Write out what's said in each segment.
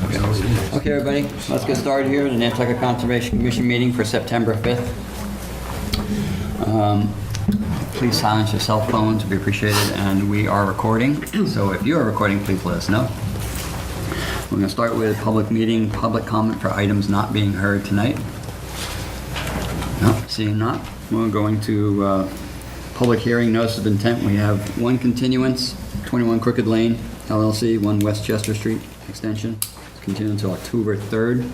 Okay, everybody, let's get started here. The Nantucket Conservation Commission meeting for September 5th. Please silence your cell phones, would be appreciated, and we are recording. So if you are recording, please let us know. We're going to start with public meeting, public comment for items not being heard tonight. No, seeing not. We're going to public hearing, notice of intent. We have one continuance, 21 Crooked Lane, LLC, 1 Westchester Street extension. It's continued until October 3rd.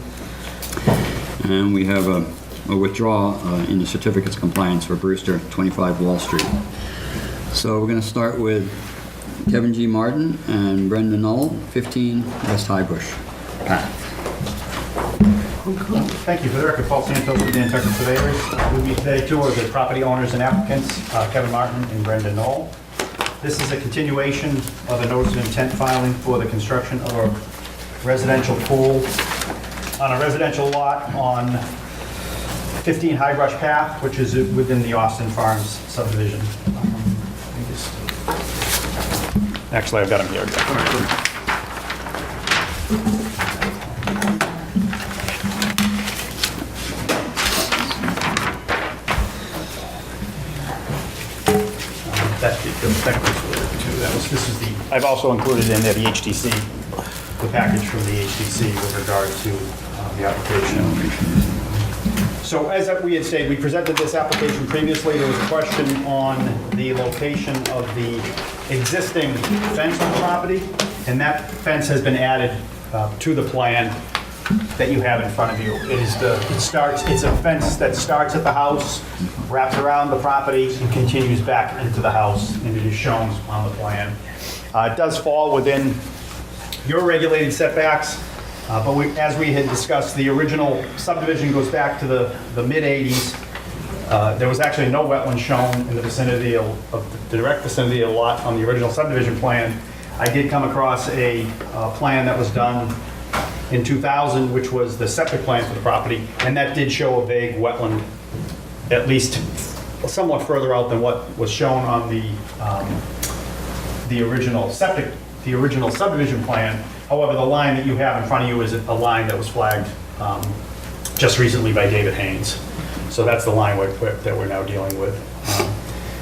And we have a withdrawal in the certificates of compliance for Brewster, 25 Wall Street. So we're going to start with Kevin G. Martin and Brenda Knoll, 15 West High Bush Path. Thank you. For the record, Paul Santos with Nantucket Surveyors. With me today, two are the property owners and applicants, Kevin Martin and Brenda Knoll. This is a continuation of a notice of intent filing for the construction of a residential pool on a residential lot on 15 High Brush Path, which is within the Austin Farms subdivision. Actually, I've got them here. I've also included in there the HTC, the package from the HTC with regard to the application. So as we had said, we presented this application previously. There was a question on the location of the existing fence on the property, and that fence has been added to the plan that you have in front of you. It's a fence that starts at the house, wraps around the property, and continues back into the house, and it is shown on the plan. It does fall within your regulated setbacks, but as we had discussed, the original subdivision goes back to the mid-'80s. There was actually no wetland shown in the vicinity of the direct vicinity of the lot on the original subdivision plan. I did come across a plan that was done in 2000, which was the septic plan for the property, and that did show a vague wetland, at least somewhat further out than what was shown on the original subdivision plan. However, the line that you have in front of you is a line that was flagged just recently by David Haynes. So that's the line that we're now dealing with.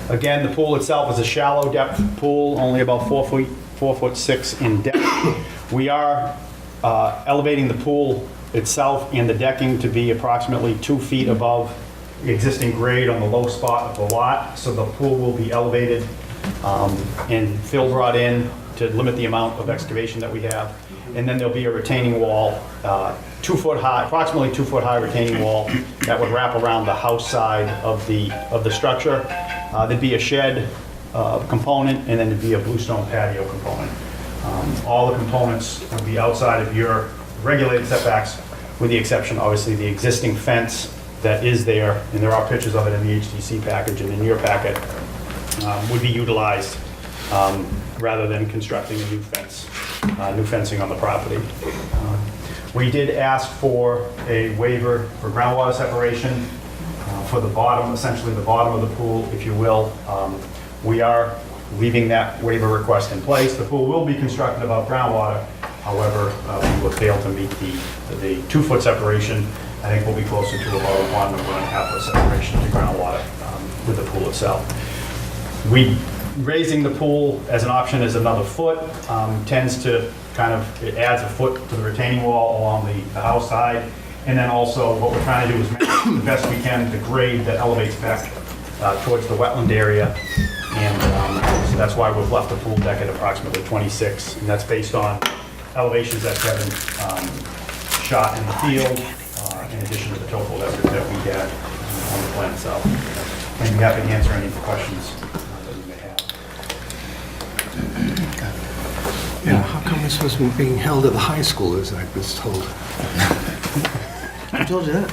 Again, the pool itself is a shallow depth pool, only about 4'6" in depth. We are elevating the pool itself and the decking to be approximately 2 feet above the existing grade on the low spot of the lot. So the pool will be elevated and fill brought in to limit the amount of excavation that we have. And then there'll be a retaining wall, 2 foot high, approximately 2 foot high retaining wall that would wrap around the house side of the structure. There'd be a shed component, and then there'd be a bluestone patio component. All the components would be outside of your regulated setbacks, with the exception, obviously, the existing fence that is there, and there are pictures of it in the HTC package and in your packet, would be utilized rather than constructing a new fence, new fencing on the property. We did ask for a waiver for groundwater separation for the bottom, essentially the bottom of the pool, if you will. We are leaving that waiver request in place. The pool will be constructed above groundwater. However, we will fail to meet the 2 foot separation. I think we'll be closer to about a 1.5 foot separation to groundwater with the pool itself. Raising the pool as an option is another foot, tends to it adds a foot to the retaining wall along the house side. And then also what we're trying to do is make the best we can the grade that elevates back towards the wetland area. And so that's why we've left the pool deck at approximately 26. And that's based on elevations that Kevin shot in the field, in addition to the topo that we had on the plan itself. I'd be happy to answer any questions that you may have. Yeah, how come this wasn't being held at the high school, as I was told? I told you that.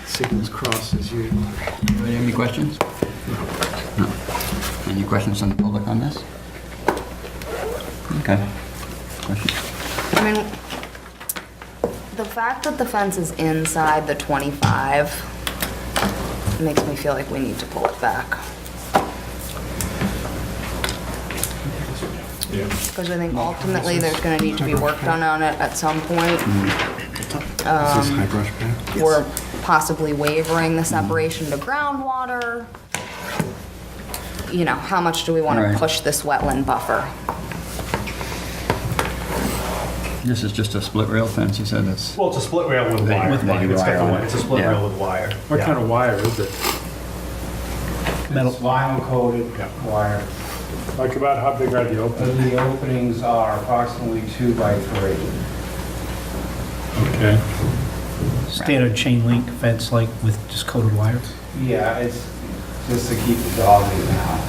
Signals crossed as usual. Anybody have any questions? No. Any questions from the public on this? Okay. Questions? I mean, the fact that the fence is inside the 25 makes me feel like we need to pull it back. Because I think ultimately there's gonna need to be work done on it at some point. Is this high brush pad? Or possibly waivering the separation to groundwater. You know, how much do we want Right. to push this wetland buffer? This is just a split rail fence, you said that's, Well, it's a split rail with wire. With maybe It's got wire the on wi- it. It's a split Yeah. rail with wire. What Yeah. kind of wire is it? Metal. It's vinyl coated wire. Like about how big are the openings? The openings are approximately 2 by 3. Okay. Standard chain link fence like with just coated wire? Yeah, it's just to keep the dog in out.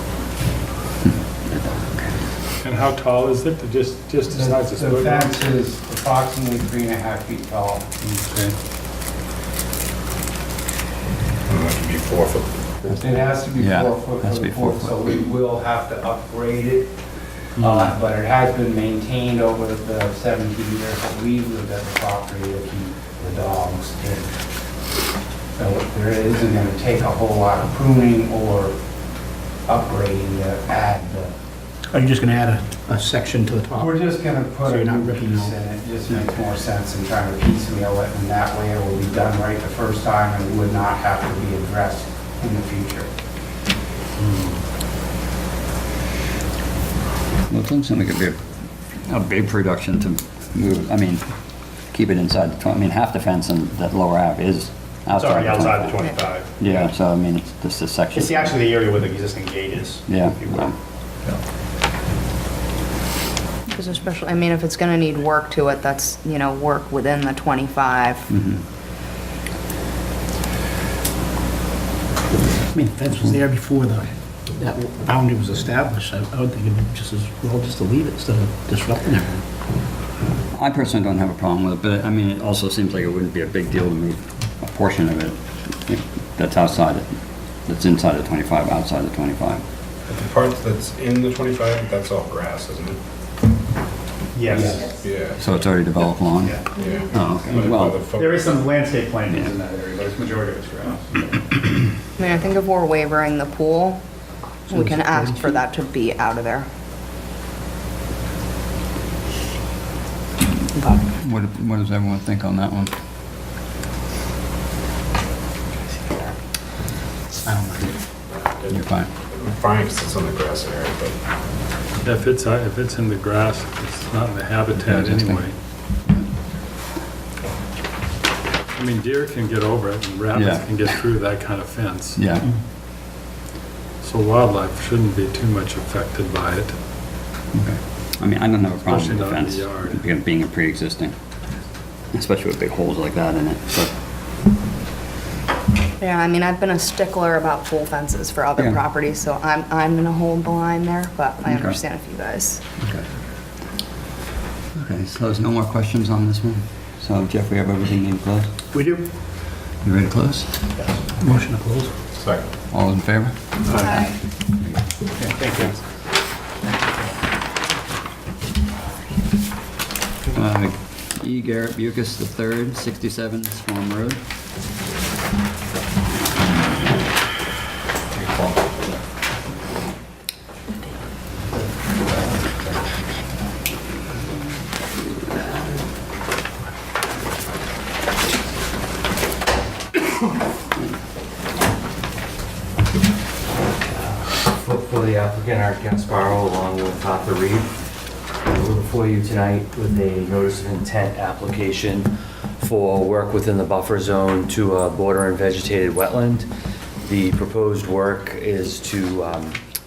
And how tall is it? Just the size of The split? fence is approximately 3.5 feet tall. Okay. It has to be Yeah, 4 foot has to for be the 4 foot, foot. so we will have to upgrade it. But it has been maintained over the 17 years that we've lived at the property to keep the dogs in. So there isn't gonna take a whole lot of pruning or upgrading to add the. Are you just gonna add a section to the top? We're just gonna So put you're a not new ripping piece out- in it, just makes more sense than trying to piecemeal it, and that way it will be done right the first time and would not have to be addressed in the future. well, it doesn't seem like it'd be a big production to move, I mean, keep it inside the, I mean, half the fence and that lower half is It's outside. already outside the 25. 25. Yeah, so I mean, it's just a section. It's actually the area where the existing gate is. Yeah. if you will. Because especially, I mean, if it's gonna need work to it, that's, you know, work within the 25. I mean, the fence was there before that boundary was established. I would think it'd be just as well just to leave it instead of disrupting everything. I personally don't have a problem with it, but I mean, it also seems like it wouldn't be a big deal to move a portion of it that's outside it, that's inside the 25, outside the 25. The part that's in the 25, that's all grass, isn't it? Yes. Yeah. So it's already developed lawn? Yeah. Yeah. Oh, okay. Well, There is some landscape plantings in that area, but it's majority of it's grass. I mean, I think if we're waivering the pool, we can ask for that to be out of there. what does everyone think on that one? I don't mind. You're fine. I'm fine because it's on the grass area, but If it's in the grass, it's not in the habitat Existing. anyway. I mean, deer can get over it and rabbits Yeah. can get through that kind of fence. Yeah, So wildlife shouldn't be too much affected by it. okay. I mean, I don't have a problem with the Especially not in fence, the yard. being a pre-existing, especially with big holes like that in it, but, Yeah, I mean, I've been a stickler about pool fences for other Yeah. properties, so I'm gonna hold the line there, but I Okay. understand if you guys. okay. Okay, so there's no more questions on this one? So Jeff, we have everything in close? We do. You ready to close? Motion to close. second. All in favor? Thank you. E. Garrett Bucus III, 67 Swan Road. For the applicant, Art Gasparo, along with Arthur Reed. We're before you tonight with a notice of intent application for work within the buffer zone to a border and vegetated wetland. The proposed work is to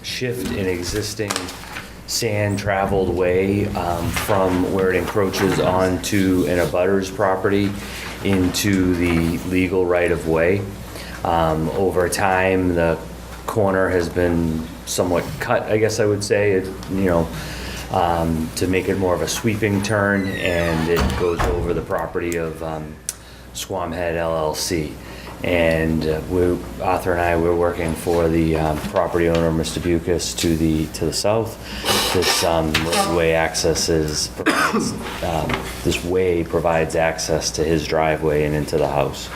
shift an existing sand traveled way from where it encroaches onto an abutter's property into the legal right-of-way. Over time, the corner has been somewhat cut, I guess I would say, to make it more of a sweeping turn, and it goes over the property of Squamhead LLC. And Arthur and I, we're working for the property owner, Mr. Bucus, to the south. This roadway this way provides access to his driveway and into the house.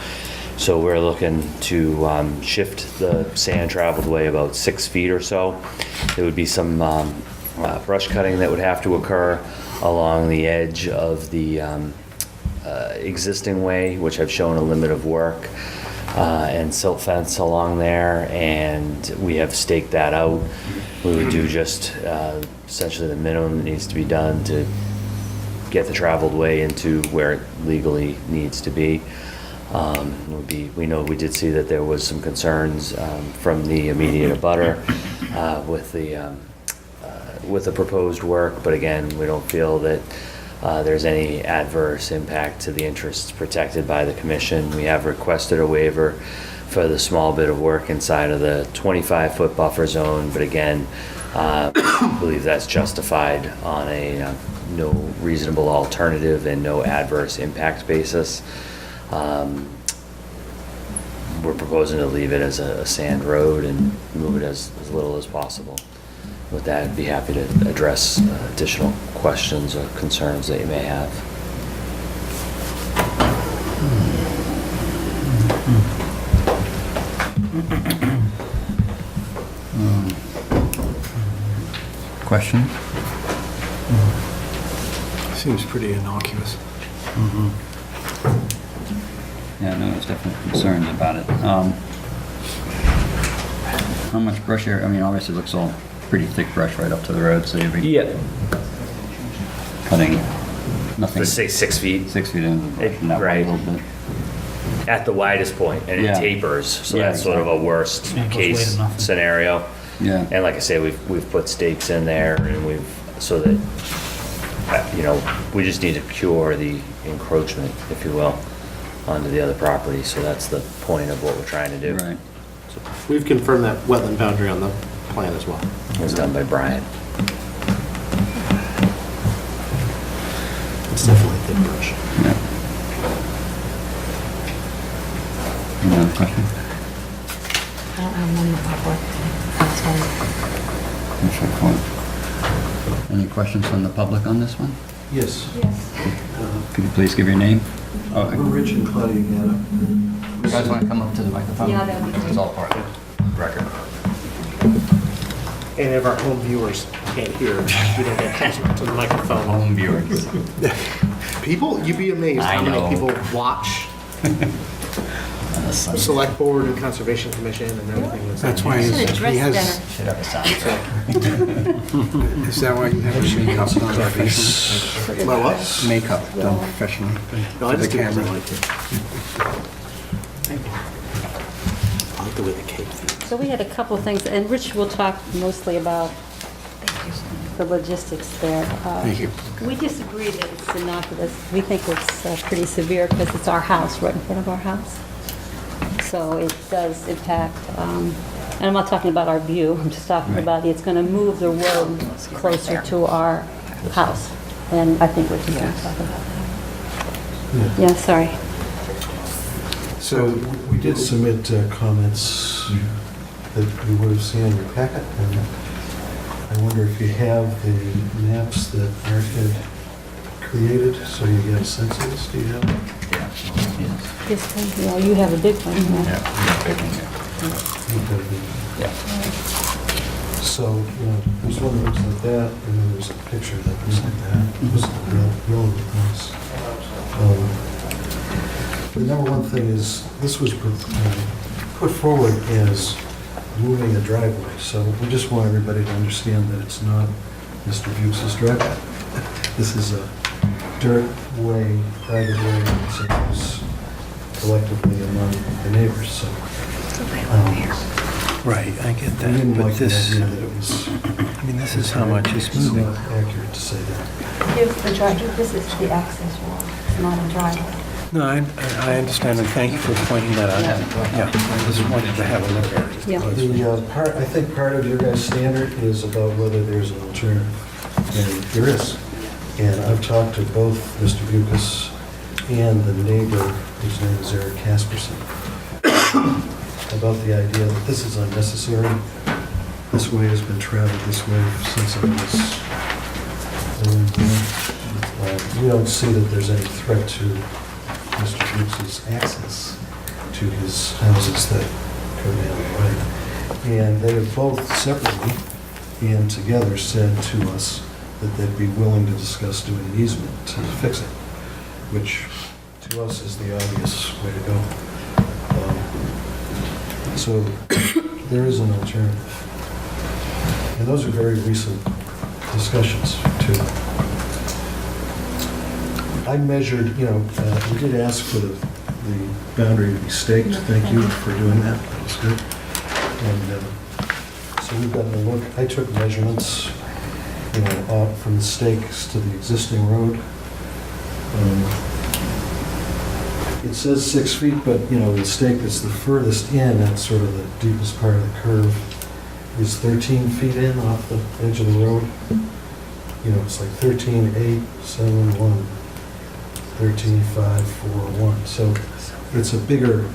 So we're looking to shift the sand traveled way about 6 feet or so. There would be some brush cutting that would have to occur along the edge of the existing way, which I've shown a limit of work, and silt fence along there, and we have staked that out. We would do just essentially the minimum that needs to be done to get the traveled way into where it legally needs to be. We know we did see that there was some concerns from the immediate abutter with the proposed work, but again, we don't feel that there's any adverse impact to the interests protected by the commission. We have requested a waiver for the small bit of work inside of the 25-foot buffer zone, but again, believe that's justified on a no reasonable alternative and no adverse impact basis. We're proposing to leave it as a sand road and move it as little as possible. With that, I'd be happy to address additional questions or concerns that you may have. Question? Seems pretty innocuous. Yeah, no, there's definitely concerns about it. How much brush area? I mean, obviously it looks all pretty thick brush right up to the road, so you'd be cutting nothing. Let's say 6 feet 6 feet into the brush, and that way Right. a little bit. at the widest point, and Yeah. it tapers, so Yeah, that's sort of a exactly. worst Yeah, it goes way case to nothing. scenario. Yeah. And like I say, we've put stakes in there, and so that, we just need to cure the encroachment, if you will, onto the other property, so that's the point of what we're trying to do. Right. We've confirmed that wetland boundary on the plan as well. It was done by Brian. It's definitely thick brush. Yeah. Any other question? I don't have one in the public. That's fine. Commissioner Coyle? Any questions from the public on this one? Yes. Could you please give your name? Oh, We're Rich and Claudia Gannett. you guys want to come up to the microphone? Yeah, that would be It's all part of the record. Any of our home viewers can't hear, we don't get close enough to the microphone. Home viewers. People, you'd be amazed I how know. many people watch Select Board and Conservation Commission and everything. That's why he has, Should have a sound. is that why you have a makeup done professionally? My what? Makeup done professionally No, I for the just do what I camera? like it. I like the way the cake feels. So we had a couple of things, and Rich will talk mostly about the logistics there. Thank you. We disagree that it's innocuous. We think it's pretty severe because it's our house, right in front of our house. So it does impact, and I'm not talking about our view, I'm just talking about it's going to move the road closer to our house. And I think we're just going to talk about that. Yeah, sorry. So we did submit comments that you would have seen in your packet, and I wonder if you have the maps that Art had created, so you get a sense of this, do you have them? Yes, thank you. Oh, you have a big one, yeah. Okay. So, there's one that looks like that, and then there's a picture that looks like that. It was real nice. The number one thing is, this was put forward as moving a driveway, so we just want everybody to understand that it's not Mr. Buse's driveway. This is a dirt way, private way, that's used collectively among the neighbors, so. Right, I get We that, didn't but like the this, idea that it was. I mean, this is how much is It's moving. not accurate to say that. Here's the driveway, this is the access wall, it's not a driveway. No, I understand, and thank you for pointing that out. Yeah, I just wanted to have a look at it. Yeah. I think part of your guys' standard is about whether there's an alternative, and there is. And I've talked to both Mr. Bucas and the neighbor, whose name is Eric Casperson, about the idea that this is unnecessary. This way has been traveled this way since I was born. We don't see that there's any threat to Mr. Bucas' access to his houses that go down the right. And they have both separately and together said to us that they'd be willing to discuss doing an easement to fix it, which to us is the obvious way to go. So there is an alternative. And those are very recent discussions, too. I measured, we did ask for the boundary to be staked. Thank you for doing that. That was good. And so we've gotten a look. I took measurements, out from the stakes to the existing road. It says 6 feet, but, the stake that's the furthest in, that's sort of the deepest part of the curve, is 13 feet in off the edge of the road. It's like 13, 8, 7, 1, 13, 5, 4, 1. So it's a bigger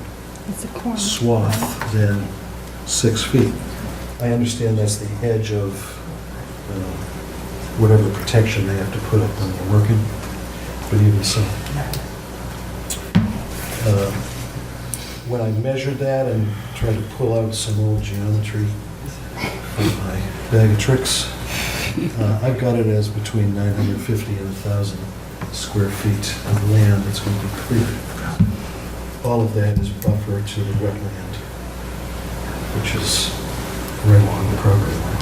It's a corner. swath than 6 feet. I understand that's the edge of whatever protection they have to put up when they're working, but even so. When I measured that and tried to pull out some old geometry from my bag of tricks, I've got it as between 950 and 1,000 square feet of land that's going to be cleared. All of that is buffer to the wetland, which is right along the property line.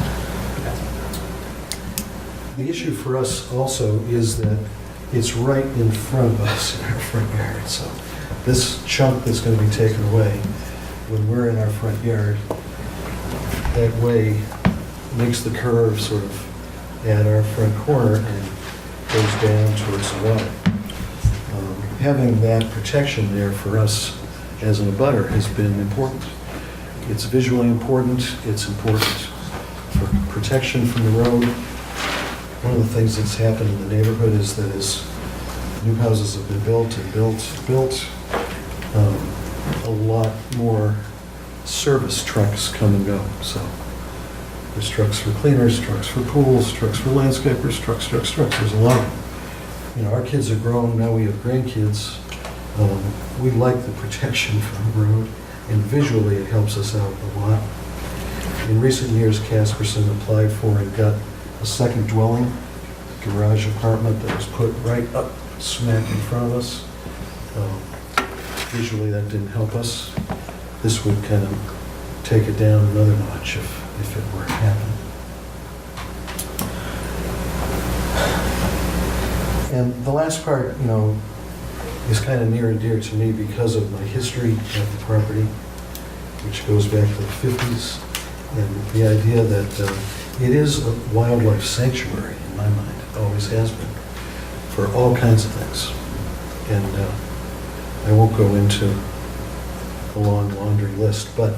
The issue for us also is that it's right in front of us in our front yard. So this chunk that's going to be taken away, when we're in our front yard, that way makes the curve sort of at our front corner and goes down towards the water. Having that protection there for us as an abutter has been important. It's visually important. It's important for protection from the road. One of the things that's happened in the neighborhood is that as new houses have been built and built, a lot more service trucks come and go. So there's trucks for cleaners, trucks for pools, trucks for landscapers, trucks. There's a lot of them. Our kids are grown, now we have grandkids. We like the protection from the road, and visually it helps us out a lot. In recent years, Casperson applied for and got a second dwelling, garage apartment that was put right up smack in front of us. Visually that didn't help us. This would kind of take it down another notch if it were to happen. And the last part, is kind of near and dear to me because of my history of the property, which goes back to the 50s, and the idea that it is a wildlife sanctuary in my mind. It always has been, for all kinds of things. And I won't go into a long laundry list, but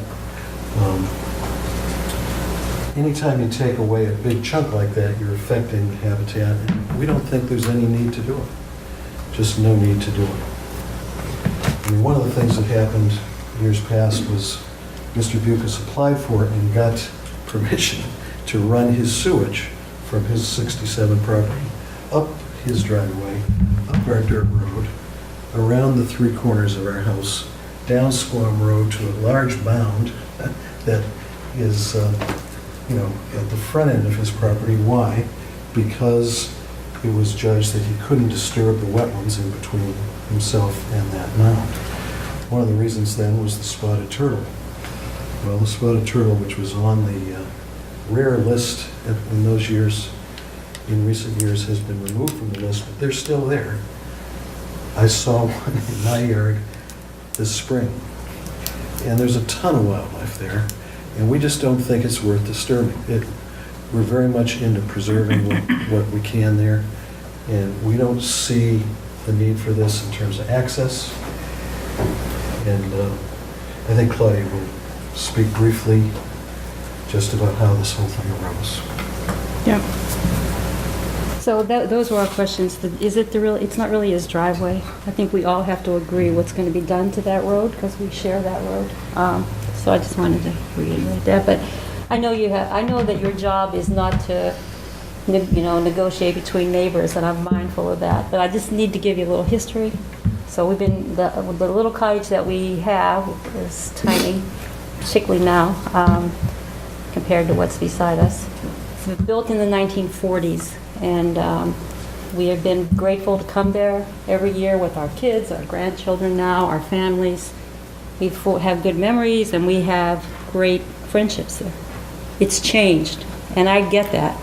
anytime you take away a big chunk like that, you're affecting the habitat, and we don't think there's any need to do it. Just no need to do it. I mean, one of the things that happened years past was Mr. Bucas applied for it and got permission to run his sewage from his 67 property up his driveway, up our dirt road, around the three corners of our house, down Squam Road to a large mound that is, at the front end of his property. Why? Because it was judged that he couldn't disturb the wetlands in between himself and that mound. One of the reasons then was the spotted turtle. Well, the spotted turtle, which was on the rare list in those years, in recent years, has been removed from the list, but they're still there. I saw one in my yard this spring, and there's a ton of wildlife there, and we just don't think it's worth disturbing. We're very much into preserving what we can there, and we don't see the need for this in terms of access. And I think Claudia will speak briefly just about how this whole thing arose. Yeah. So those were our questions. It's not really his driveway. I think we all have to agree what's going to be done to that road because we share that road. So I just wanted to reiterate that. But I know that your job is not to, negotiate between neighbors, and I'm mindful of that. But I just need to give you a little history. So the little cottage that we have is tiny, particularly now, compared to what's beside us. It's built in the 1940s, and we have been grateful to come there every year with our kids, our grandchildren now, our families. We have good memories, and we have great friendships there. It's changed, and I get that.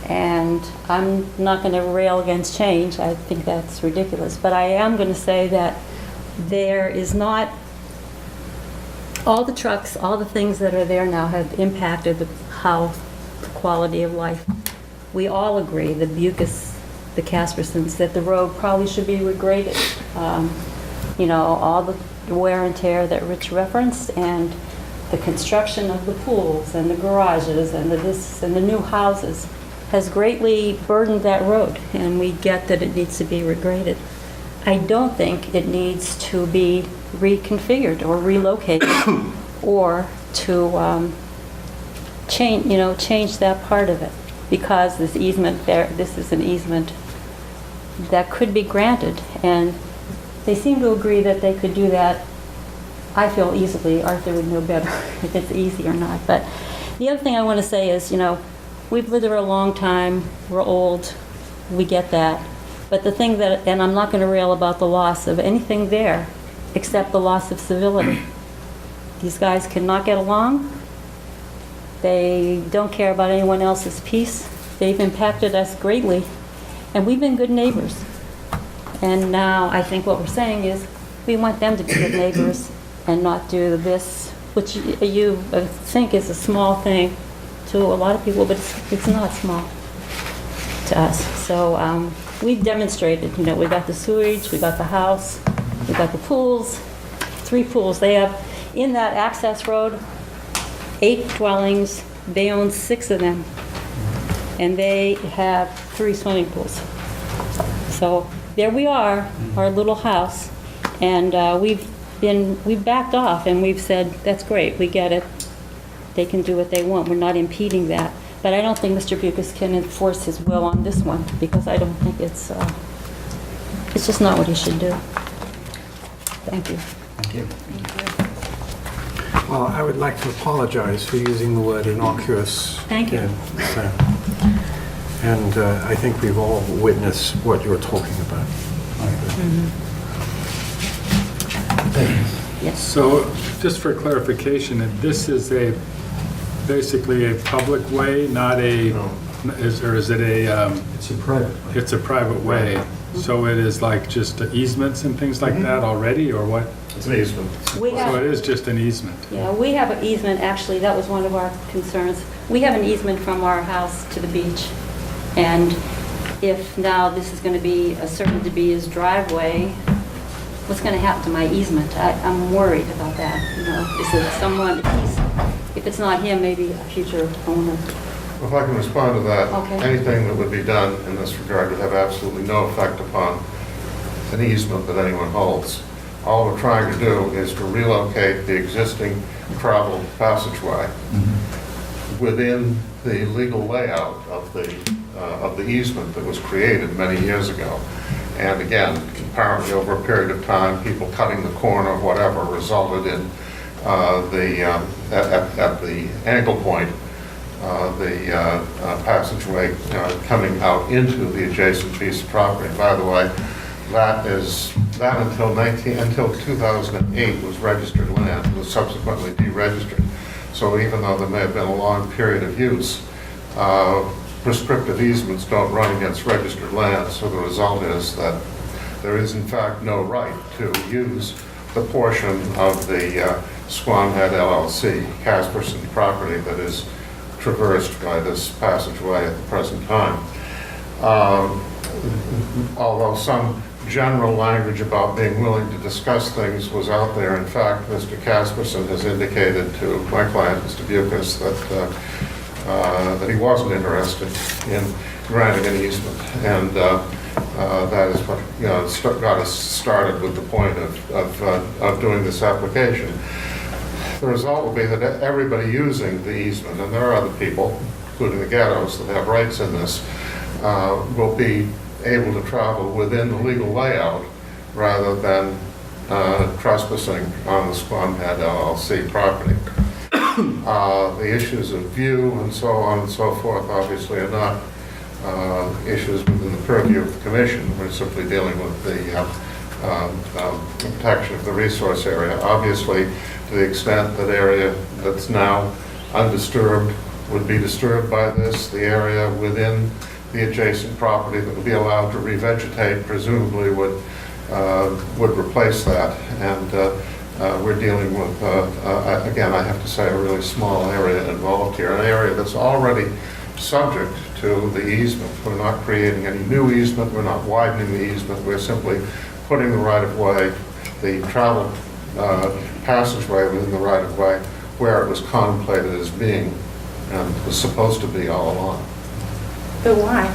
And I'm not going to rail against change. I think that's ridiculous. But I am going to say that there is not, all the trucks, all the things that are there now have impacted the quality of life. We all agree, the Bucas, the Caspersons, that the road probably should be regraded. You know, all the wear and tear that Rich referenced, and the construction of the pools and the garages and the new houses has greatly burdened that road, and we get that it needs to be regraded. I don't think it needs to be reconfigured or relocated or to change that part of it, because this easement there, this is an easement that could be granted, and they seem to agree that they could do that. I feel easily. Arthur would know better if it's easy or not. But the other thing I want to say is, we've lived there a long time, we're old, we get that. But the thing that, and I'm not going to rail about the loss of anything there, except the loss of civility. These guys cannot get along. They don't care about anyone else's peace. They've impacted us greatly, and we've been good neighbors. And now I think what we're saying is we want them to be good neighbors and not do this, which you think is a small thing to a lot of people, but it's not small to us. So we've demonstrated, we got the sewage, we got the house, we got the pools, 3 pools. They have, in that access road, 8 dwellings. They own 6 of them, and they have 3 swimming pools. So there we are, our little house, and we've backed off, and we've said, that's great, we get it. They can do what they want. We're not impeding that. But I don't think Mr. Bucas can enforce his will on this one, because I don't think it's just not what he should do. Thank you. Thank you. Well, I would like to apologize for using the word innocuous. Thank you. And I think we've all witnessed what you're talking about. Yes. So, just for clarification, this is basically a public way, not a, or is it a? It's a private. It's a private way, so it is like just easements and things like that already, or what? It's an easement. We So have, it is just an easement? yeah, we have an easement, actually, that was one of our concerns. We have an easement from our house to the beach, and if now this is going to be asserted to be his driveway, what's going to happen to my easement? I'm worried about that, Is it someone, if it's not him, maybe a future owner? Well, if I can respond to that, Okay. anything that would be done in this regard would have absolutely no effect upon an easement that anyone holds. All we're trying to do is to relocate the existing travel passageway within the legal layout of the easement that was created many years ago. And again, apparently over a period of time, people cutting the corner, whatever, resulted in at the angle point, the passageway coming out into the adjacent piece of property. By the way, that until 2008 was registered land. It was subsequently deregistered. So even though there may have been a long period of use, prescriptive easements don't run against registered land. So the result is that there is in fact no right to use the portion of the Squamhead LLC, Casperson property that is traversed by this passageway at the present time. Although some general language about being willing to discuss things was out there, in fact, Mr. Casperson has indicated to my client, Mr. Bucas, that he wasn't interested in granting an easement. And that is what got us started with the point of doing this application. The result will be that everybody using the easement, and there are other people, including the ghettos, that have rights in this, will be able to travel within the legal layout rather than trespassing on the Squamhead LLC property. The issues of view and so on and so forth obviously are not issues within the purview of the commission. We're simply dealing with the protection of the resource area. Obviously, to the extent that area that's now undisturbed would be disturbed by this, the area within the adjacent property that would be allowed to revegetate presumably would replace that. And we're dealing with, again, I have to say, a really small area involved here, an area that's already subject to the easement. We're not creating any new easement, we're not widening the easement, we're simply putting the right-of-way, the travel passageway within the right-of-way where it was contemplated as being and was supposed to be all along. But why?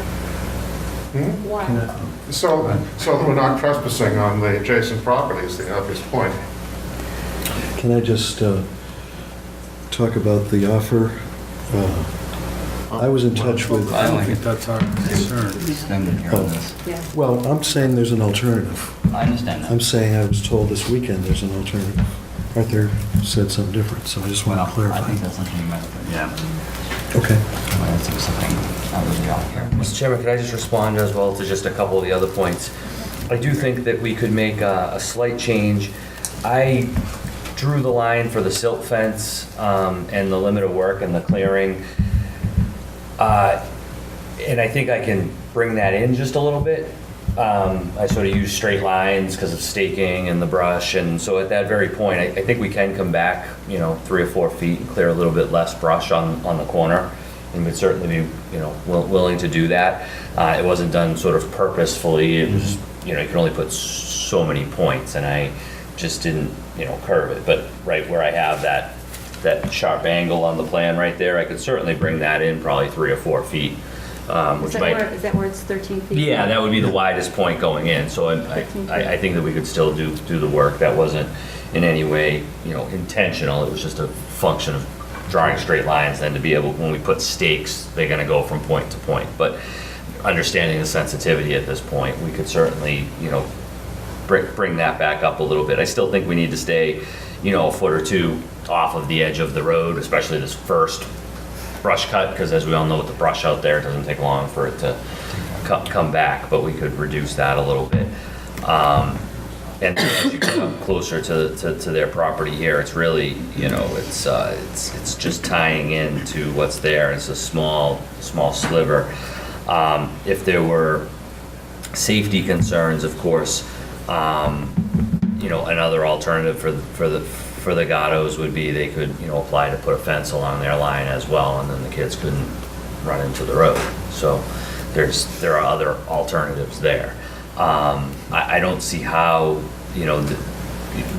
Can So that we're not trespassing on the adjacent property is the obvious point. Can I just talk about the offer? I was in touch with, I don't think that's our concern. Them here on this. well, I'm saying there's an alternative. I understand that. I'm saying I was told this weekend there's an alternative. Arthur said something different, so I just want Well, to clarify. I think that's something you meant, but yeah. Okay. Well, that's something out of the off here. Mr. Chairman, could I just respond as well to just a couple of the other points? I do think that we could make a slight change. I drew the line for the silt fence and the limit of work and the clearing. And I think I can bring that in just a little bit. I sort of use straight lines because of staking and the brush, and so at that very point, I think we can come back, 3 or 4 feet and clear a little bit less brush on the corner, and we'd certainly be, willing to do that. It wasn't done sort of purposefully. It was, you can only put so many points, and I just didn't, curve it. But right where I have that sharp angle on the plan right there, I could certainly bring that in probably 3 or 4 feet. Which Is that where it's 13 feet? Yeah, that would be the widest point going in, so I think that we could still do the work. That wasn't in any way, intentional, it was just a function of drawing straight lines, then to be able, when we put stakes, they're gonna go from point to point. But understanding the sensitivity at this point, we could certainly, bring that back up a little bit. I still think we need to stay, a foot or two off of the edge of the road, especially this first brush cut, because as we all know with the brush out there, it doesn't take long for it to come back, but we could reduce that a little bit. And as you get up closer to their property here, it's really, it's just tying into what's there. It's a small sliver. If there were safety concerns, of course, another alternative for the Gattos would be they could, apply to put a fence along their line as well, and then the kids couldn't run into the road. So there are other alternatives there. I don't see how,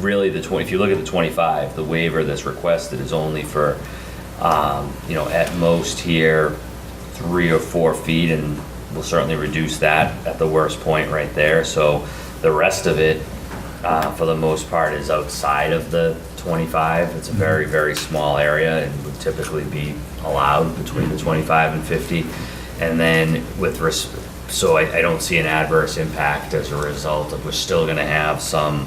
really if you look at the 25, the waiver that's requested is only for, at most here, 3 or 4 feet, and we'll certainly reduce that at the worst point right there. So the rest of it, for the most part, is outside of the 25. It's a very, very small area and would typically be allowed between the 25 and 50. And then so I don't see an adverse impact as a result of, we're still going to have some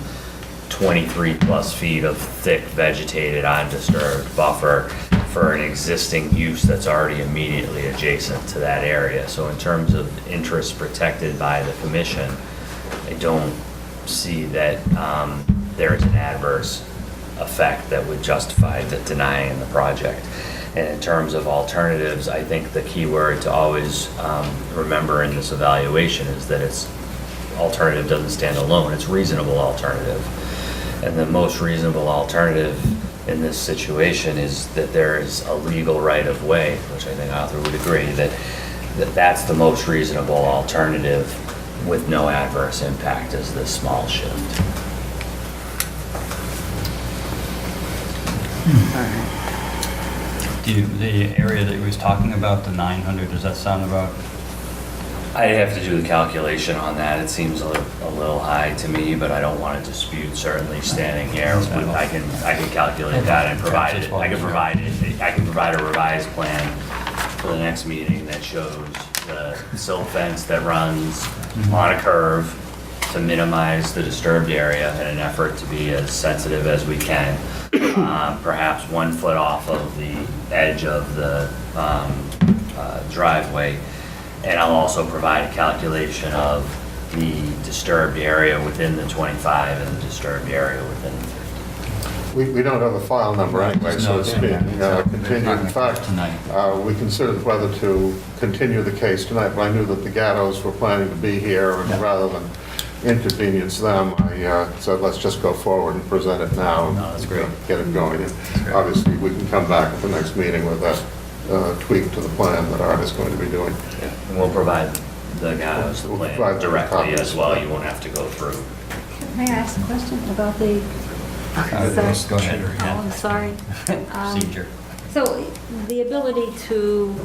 23 plus feet of thick vegetated undisturbed buffer for an existing use that's already immediately adjacent to that area. So in terms of interests protected by the commission, I don't see that there is an adverse effect that would justify denying the project. And in terms of alternatives, I think the key word to always remember in this evaluation is that alternative doesn't stand alone, it's reasonable alternative. And the most reasonable alternative in this situation is that there is a legal right of way, which I think Arthur would agree, that's the most reasonable alternative with no adverse impact, is this small shift. The area that he was talking about, the 900, does that sound about? I'd have to do the calculation on that. It seems a little high to me, but I don't want to dispute, certainly standing here. I can calculate that and provide it. I can provide a revised plan for the next meeting that shows the silt fence that runs on a curve to minimize the disturbed area in an effort to be as sensitive as we can. Perhaps 1 foot off of the edge of the driveway. And I'll also provide a calculation of the disturbed area within the 25 and the disturbed area within the 50. We don't have a file number anyway, so it's being continued. In fact, Tonight. we considered whether to continue the case tonight, but I knew that the Gattos were planning to be here, and rather than inconvenience them, I said, let's just go forward and present it now. No, that's great. Get it going. And great. obviously, we can come back at the next meeting with that tweak to the plan that Art is going to be doing. And we'll provide the Gattos the We'll provide plan them directly copies. as well. You won't have to go through. May I ask a question about the, Go ahead. oh, I'm sorry. Procedure. So the ability to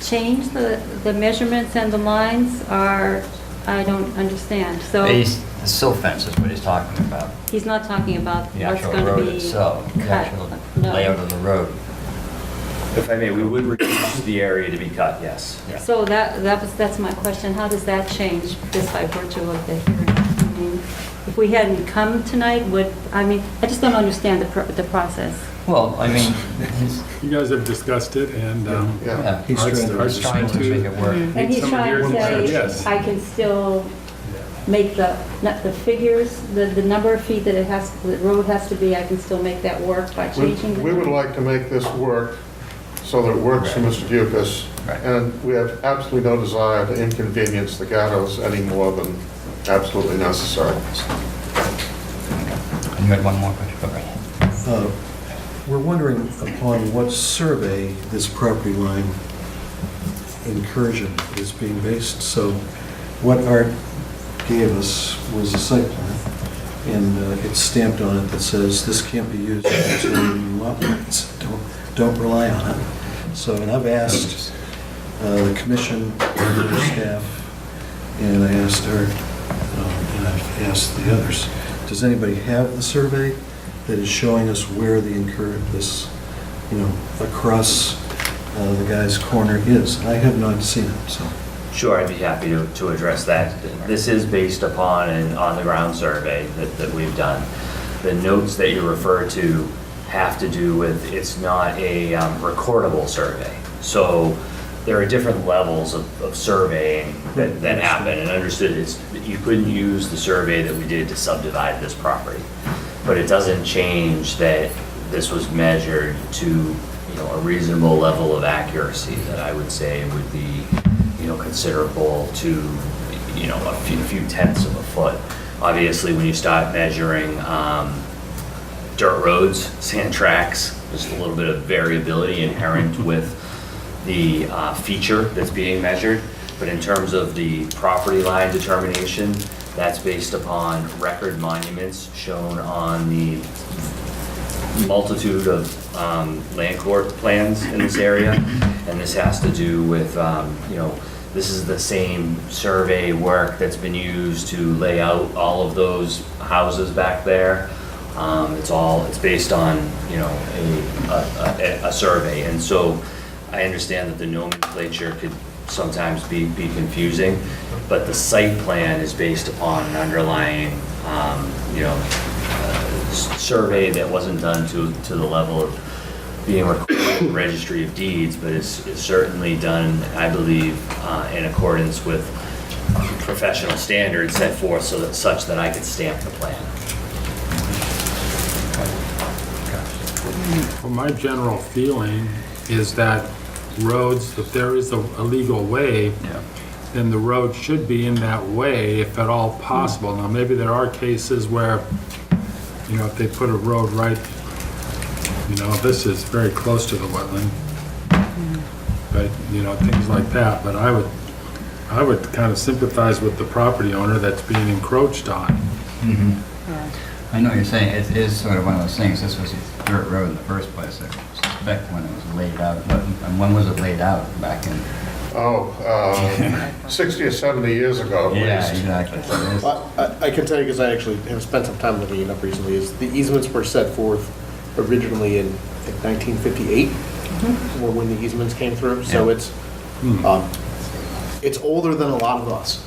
change the measurements and the lines are, I don't understand. So The sill fence is what he's talking about. he's not talking about The what's actual going to road be itself, the cut. actual No. layout of the road. If I may, we would reduce the area to be cut, yes. So that's my question. How does that change just by virtue of the hearing? I mean, if we hadn't come tonight, I just don't understand the process. Well, I mean, he's, You guys have discussed it, and Yeah. He's Art's trying to make it work. And he's some of trying your to say, yes. I can still make the figures, the number of feet that the road has to be, I can still make that work by changing the... We would like to make this work so that it works for Mr. Dukas. Right. And we have absolutely no desire to inconvenience the Gattos any more than absolutely necessary. And you had one more question, go right ahead. We're wondering upon what survey this property line incursion is being based. So what Art gave us was a site plan, and it's stamped on it that says this can't be used as any lot lines. Don't rely on it. So, and I've asked the commission, the staff, and I asked Art, and I've asked the others, does anybody have the survey that is showing us where the this, across the guy's corner is? I have not seen it, so. Sure, I'd be happy to address that. This is based upon an on-the-ground survey that we've done. The notes that you refer to have to do with, it's not a recordable survey. So there are different levels of surveying that happen, and understood you couldn't use the survey that we did to subdivide this property. But it doesn't change that this was measured to, a reasonable level of accuracy that I would say would be, considerable to, a few tenths of a foot. Obviously, when you start measuring dirt roads, sand tracks, there's a little bit of variability inherent with the feature that's being measured. But in terms of the property line determination, that's based upon record monuments shown on the multitude of land court plans in this area. And this has to do with, this is the same survey work that's been used to lay out all of those houses back there. It's based on, a survey. And so I understand that the nomenclature could sometimes be confusing, but the site plan is based upon an underlying, survey that wasn't done to the level of being recorded in the Registry of Deeds, but is certainly done, I believe, in accordance with professional standards set forth such that I could stamp the plan. Well, my general feeling is that roads, if there is a legal way, then the road should be in that way if at all possible. Now, maybe there are cases where, if they put a road right, this is very close to the wetland, but, things like that. But I would kind of sympathize with the property owner that's being encroached on. Mm-hmm. I know what you're saying, it is sort of one of those things, this was a dirt road in the first place, I suspect when it was laid out, and when was it laid out, back in? 60 or 70 years ago, at Yeah, least. exactly. So it is- I can tell you, because I actually have spent some time looking it up recently, is the easements were set forth originally in, I think, 1958, were when the easements came through. So Yeah. it's older than a lot of us.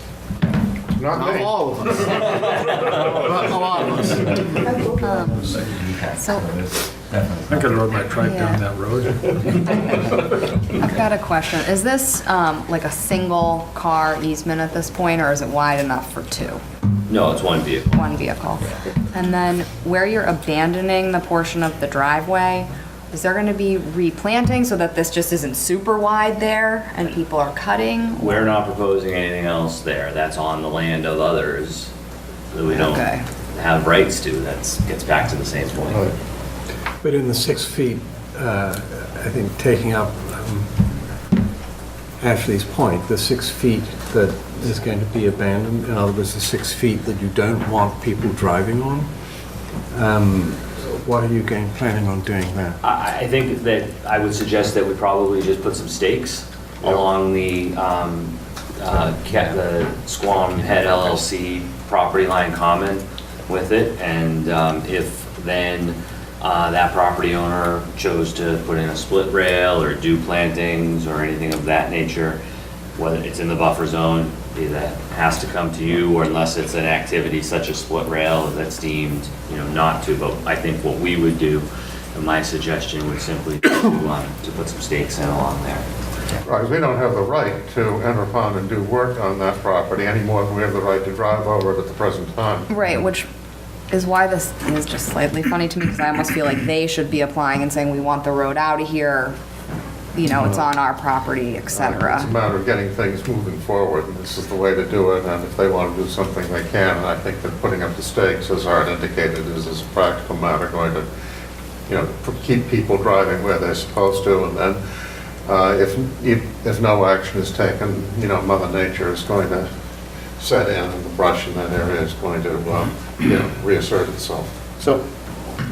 Not Not me. all of us. But a lot of us. So I could rode my trike down that road. I've got a question. Is this like a single car easement at this point, or is it wide enough for two? No, it's one vehicle. One vehicle. And then where you're abandoning the portion of the driveway, is there going to be replanting so that this just isn't super wide there and people are cutting? We're not proposing anything else there. That's on the land of others that we don't Okay. have rights to. That gets back to the same point. But in the 6 feet, I think taking up Ashley's point, the 6 feet that is going to be abandoned, in other words, the 6 feet that you don't want people driving on, what are you planning on doing there? I think that I would suggest that we probably just put some stakes along the Squam Head LLC property line common with it, and if then that property owner chose to put in a split rail or do plantings or anything of that nature, whether it's in the buffer zone, that has to come to you, or unless it's an activity such as split rail that's deemed, not to. But I think what we would do, and my suggestion would simply be to put some stakes in along there. Right, we don't have the right to enter upon and do work on that property any more than we have the right to drive over it at the present time. Right, which is why this is just slightly funny to me, because I almost feel like they should be applying and saying, we want the road out of here, it's on our property, et It's a cetera. matter of getting things moving forward, and this is the way to do it, and if they want to do something, they can. And I think that putting up the stakes, as Art indicated, is as a practical matter going to, keep people driving where they're supposed to, and then if no action is taken, Mother Nature is going to set in, and the brush in that area is going to, reassert itself. So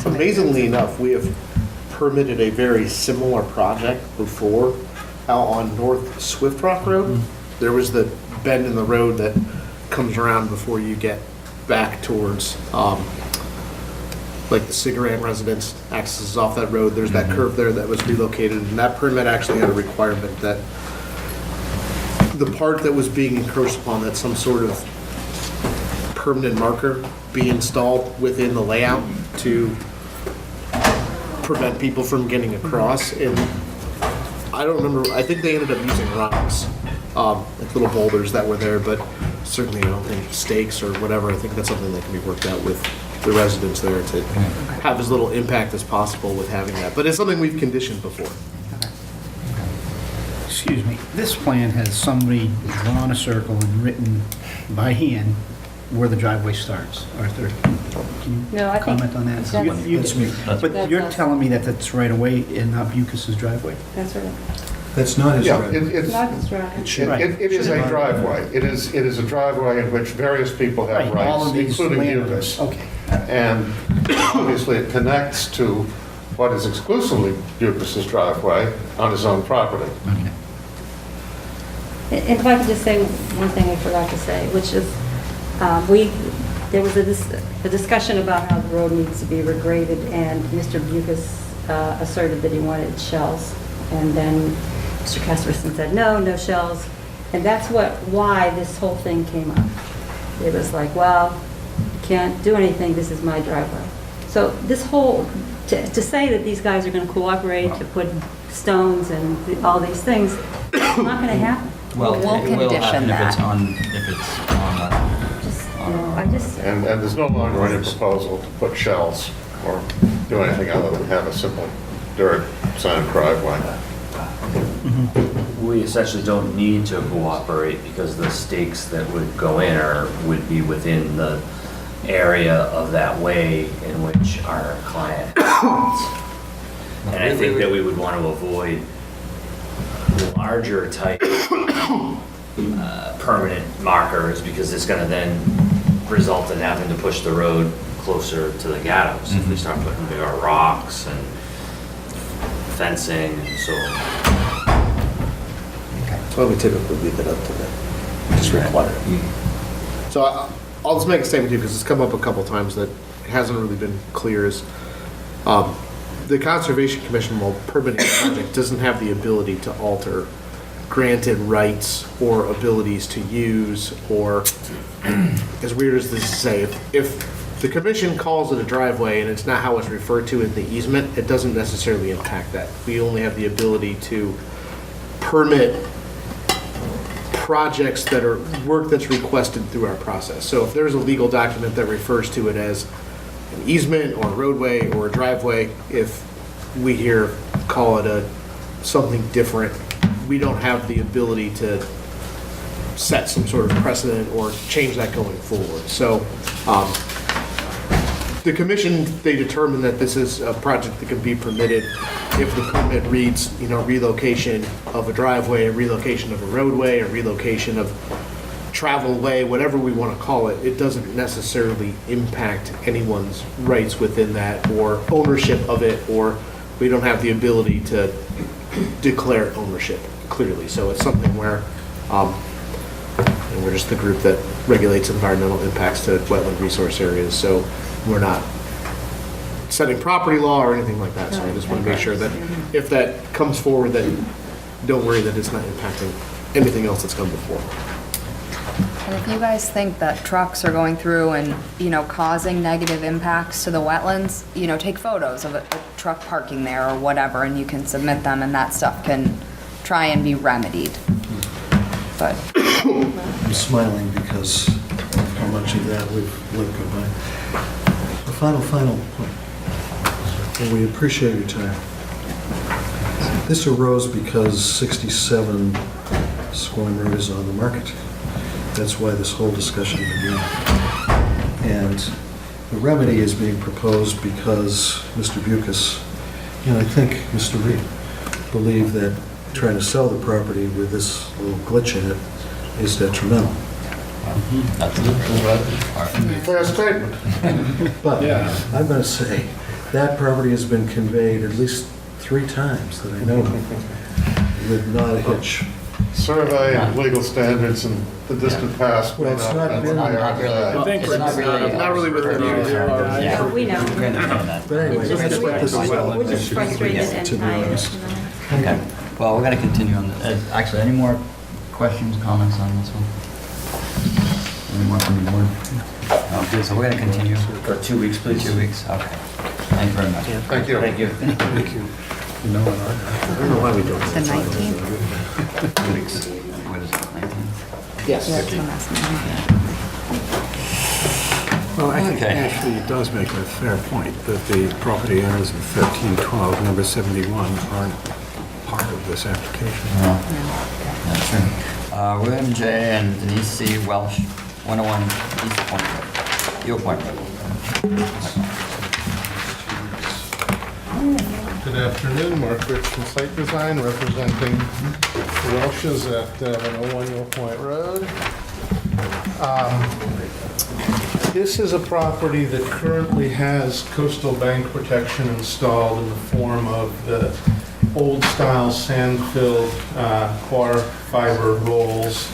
amazingly enough, we have permitted a very similar project before out on North Swift Rock Road. There was the bend in the road that comes around before you get back towards like the Cigarette residence accesses off that road. There's that curve there that was relocated, and that permit actually had a requirement that the part that was being encroached upon, that some sort of permanent marker be installed within the layout to prevent people from getting across. And I don't remember, I think they ended up using rocks, like little boulders that were there, but certainly I don't think stakes or whatever. I think that's something that can be worked out with the residents there to have as little impact as possible with having that. But it's something we've conditioned before. Excuse me, this plan has somebody drawn a circle and written by hand where the driveway starts. Arthur, can No, I you think comment on that? that's- That's me. But That's you're us. telling me that that's right away in Bukas's driveway? That's right. That's not his Yeah, driveway. it's, Not his drive. it is a driveway. It is a driveway in which various people have Right, all rights, of these including landowners. Bucas. Okay. And obviously, it connects to what is exclusively Bucas's driveway on his own property. And if I could just say one thing I forgot to say, which is, there was a discussion about how the road needs to be regraded, and Mr. Bucas asserted that he wanted shells. And then Mr. Casperson said, no shells. And that's why this whole thing came up. It was like, well, you can't do anything, this is my driveway. So this whole, to say that these guys are going to cooperate to put stones and all these things, it's not going to happen. We'll condition that. And there's no longer any proposal to put shells or do anything other than have a simple dirt sand driveway. We essentially don't need to cooperate because the stakes that would go in would be within the area of that way in which our client owns. And I think that we would want to avoid larger type permanent markers, because it's going to then result in having to push the road closer to the gattos if we start putting bigger rocks and fencing and so on. That's why we typically leave it up to them, just require it. So I'll just make a statement here, because it's come up a couple times that hasn't really been clear, is the Conservation Commission, while permitting the project, doesn't have the ability to alter granted rights or abilities to use, or, as weird as this is to say, if the commission calls it a driveway and it's not how it's referred to in the easement, it doesn't necessarily impact that. We only have the ability to permit projects that are work that's requested through our process. So if there's a legal document that refers to it as an easement or a roadway or a driveway, if we here call it something different, we don't have the ability to set some sort of precedent or change that going forward. So the commission, they determined that this is a project that can be permitted if the permit reads, relocation of a driveway, a relocation of a roadway, a relocation of travel way, whatever we want to call it. It doesn't necessarily impact anyone's rights within that or ownership of it, or we don't have the ability to declare ownership clearly. So it's something where and we're just the group that regulates environmental impacts to wetland resource areas. So we're not setting property law or anything like that. So I just want to make sure that if that comes forward, that don't worry that it's not impacting anything else that's come before. And if you guys think that trucks are going through and, causing negative impacts to the wetlands, take photos of a truck parking there or whatever, and you can submit them, and that stuff can try and be remedied. But I'm smiling because of how much of that we've lived by. The final point, and we appreciate your time. This arose because 67 Squam Road is on the market. That's why this whole discussion began. And the remedy is being proposed because Mr. Bucas, and I think Mr. Reed, believe that trying to sell the property with this little glitch in it is detrimental. That's the Fair statement. But I'm going to say, that property has been conveyed at least 3 times that I know of, with not a hitch. Survey and legal standards in the distant past. Well, it's not been- Not really. I think It's not really. Not really within our- Yeah. We know. We understand that. But anyway, that's what this is all We're just frustrated and to be tired. honest. Okay, well, we're gonna continue on the, actually, any more questions, comments on this one? Any more from the board? Okay, so we're gonna continue. For 2 weeks, please. 2 weeks, okay. Thank you very much. Thank you. Thank you. Thank you. I don't know why we don't. the 19th? 2 weeks. What is it, 19? Yes. Yeah, it's on last meeting. Well, I think Okay. actually it does make a fair point that the property owners of 1312, number 71, aren't part of this application. That's true. William J. and Denise C. Welsh, 101 East Point Road. Eagle Point Road. Good afternoon, Mark Rich from Site Design, representing the Welshes at 101 Eagle Point Road. This is a property that currently has coastal bank protection installed in the form of the old-style sand-filled coir fiber rolls,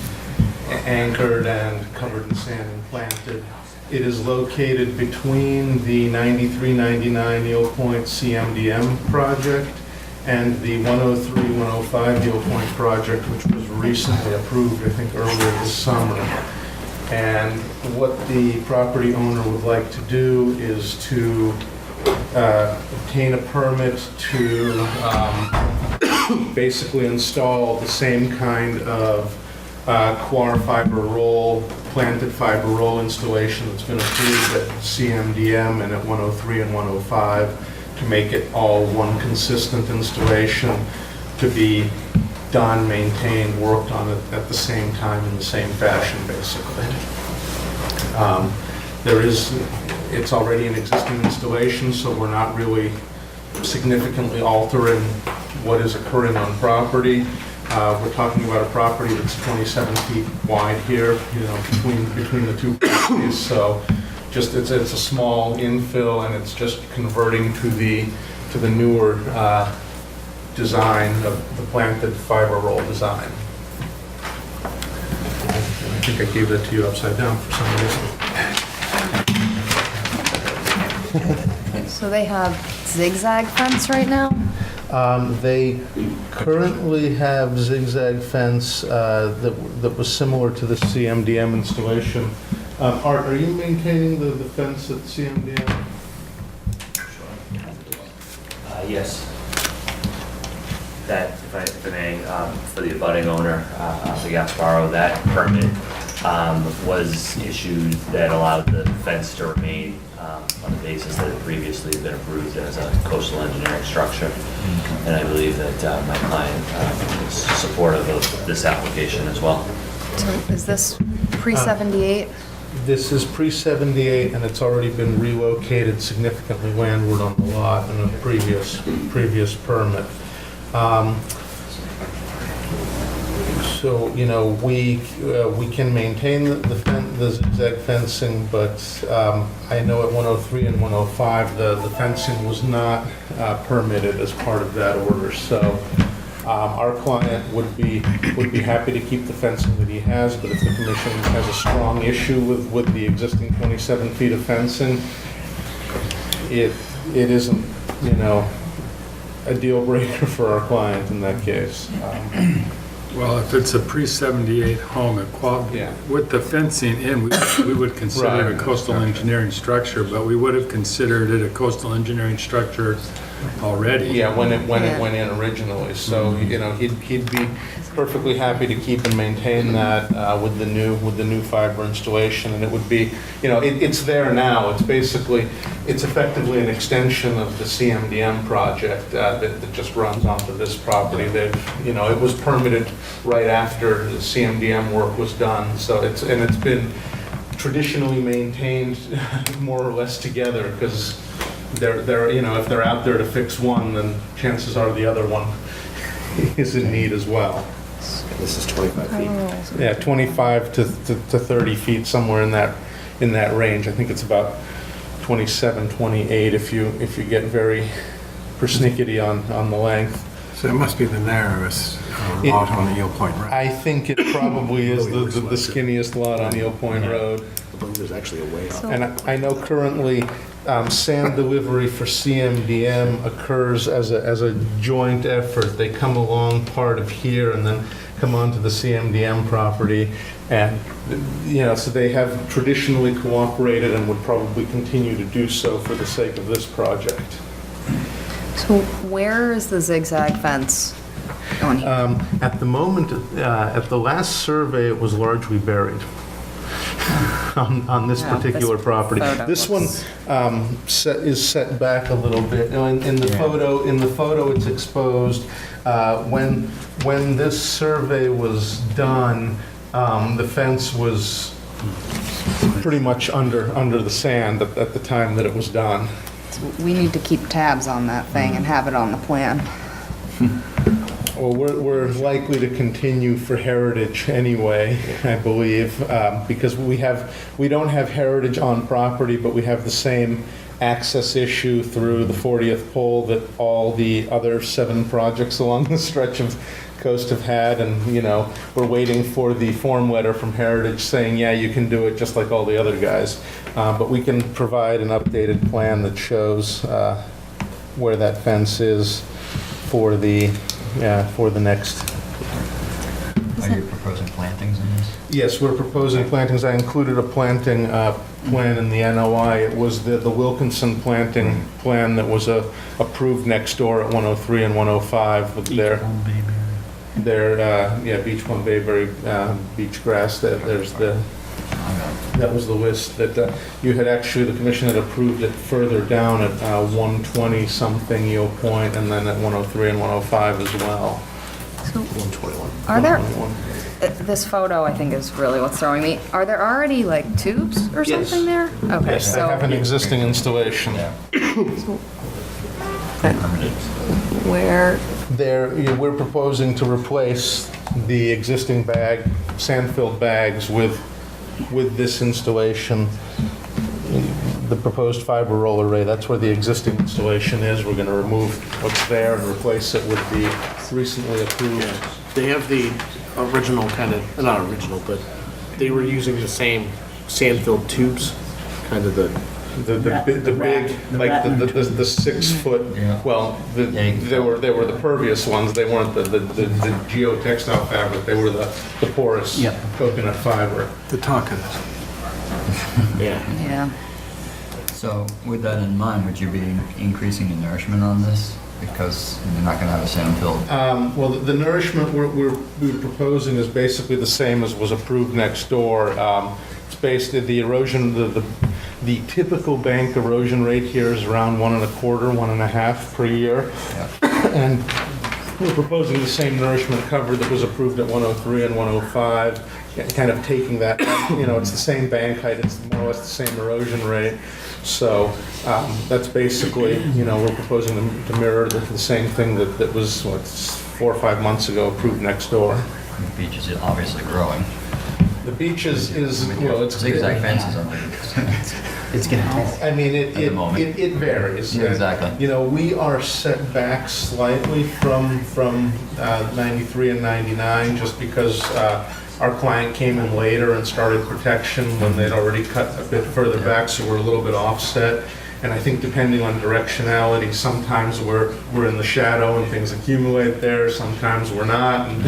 anchored and covered in sand and planted. It is located between the 9399 Eel Point CMDM project and the 103-105 Eel Point project, which was recently approved, I think, earlier this summer. And what the property owner would like to do is to obtain a permit to basically install the same kind of coir fiber roll, planted fiber roll installation that's been approved at CMDM and at 103 and 105 to make it all one consistent installation to be done, maintained, worked on it at the same time in the same fashion, basically. It's already an existing installation, so we're not really significantly altering what is occurring on property. We're talking about a property that's 27 feet wide here, between the two properties. So just it's a small infill, and it's just converting to the newer design of the planted fiber roll design. I think I gave that to you upside down for some reason. So they have zigzag fence right now? They currently have zigzag fence that was similar to the CMDM installation. Are you maintaining the fence at CMDM? Yes. That, if I may, for the abutting owner, the Gasparo, that permit was issued that allowed the fence to remain on the basis that it previously had been approved as a coastal engineering structure. And I believe that my client is supportive of this application as well. So is this pre-78? This is pre-78, and it's already been relocated significantly landward on the lot in a previous permit. So, you know, we can maintain the zigzag fencing, but I know at 103 and 105, the fencing was not permitted as part of that order. So our client would be happy to keep the fencing that he has, but if the commission has a strong issue with the existing 27 feet of fencing, it isn't, you know, a deal breaker for our client in that case. Well, if it's a pre-78 home, with the fencing in, we would consider it a coastal engineering structure, but we would have considered it a coastal engineering structure already. Yeah, when it went in originally. So, you know, he'd be perfectly happy to keep and maintain that with the new fiber installation, and it would be, you know, it's there now. It's effectively an extension of the CMDM project that just runs onto this property. That, you know, it was permitted right after the CMDM work was done. So it's been traditionally maintained more or less together because they're you know, if they're out there to fix one, then chances are the other one is in need as well. This is 25 feet. Yeah, 25 to 30 feet, somewhere in that range. I think it's about 27, 28 if you get very persnickety on the length. So it must be the narrowest lot on Eel Point Road. I think it probably is the skinniest lot on Eel Point Road. There's actually a way up. And I know currently sand delivery for CMDM occurs as a joint effort. They come along part of here and then come onto the CMDM property. And, you know, so they have traditionally cooperated and would probably continue to do so for the sake of this project. So where is the zigzag fence on here? At the moment, at the last survey, it was largely buried on this particular property. This one is set back a little bit. You know, in the photo, it's exposed. When this survey was done, the fence was pretty much under the sand at the time that it was done. We need to keep tabs on that thing and have it on the plan. Well, we're likely to continue for heritage anyway, I believe, because we don't have heritage on property, but we have the same access issue through the 40th pole that all the other 7 projects along the stretch of coast have had, and, you know, we're waiting for the form letter from Heritage saying, yeah, you can do it just like all the other guys. But we can provide an updated plan that shows where that fence is for the next. Are you proposing plantings in this? Yes, we're proposing plantings. I included a planting plan in the NOI. It was the Wilkinson planting plan that was approved next door at 103 and 105 with their Beach Plum Bayberry beach grass. That was the list that you had actually, the commission had approved it further down at 120 something Eel Point, and then at 103 and 105 as well. So 121. are there, this photo I think is really what's throwing me. Are there already like tubes or Yes. something there? Okay, Yes, they so have an existing installation. where, We're proposing to replace the existing sand-filled bags with this installation, the proposed fiber roll array. That's where the existing installation is. We're going to remove what's there and replace it with the recently approved. They have the original kind of, not original, but they were using the same sand-filled tubes, kind of the the big, like the 6 foot, Yeah. well, they were the pervious ones, they weren't the geotextile fabric, they were the porous Yeah. coconut fiber. The talkative. Yeah. So with that in mind, would you be increasing the nourishment on this? Because you're not gonna have a sand-filled. Well, the nourishment we're proposing is basically the same as was approved next door. It's based, the erosion, the typical bank erosion rate here is around 1.25, 1.5 per year. And we're proposing the same nourishment cover that was approved at 103 and 105, kind of taking that, it's the same bank height, it's more or less the same erosion rate. So that's basically, we're proposing to mirror the same thing that was, 4 or 5 months ago approved next door. The beach is obviously growing. The beach is well, it's Zigzag fences on it. It's getting tall. I mean, At the moment. it varies. Yeah, exactly. We are set back slightly from 93 and 99, just because our client came in later and started protection when they'd already cut a bit further back, so we're a little bit offset. And I think depending on directionality, sometimes we're in the shadow and things accumulate there, sometimes we're not. And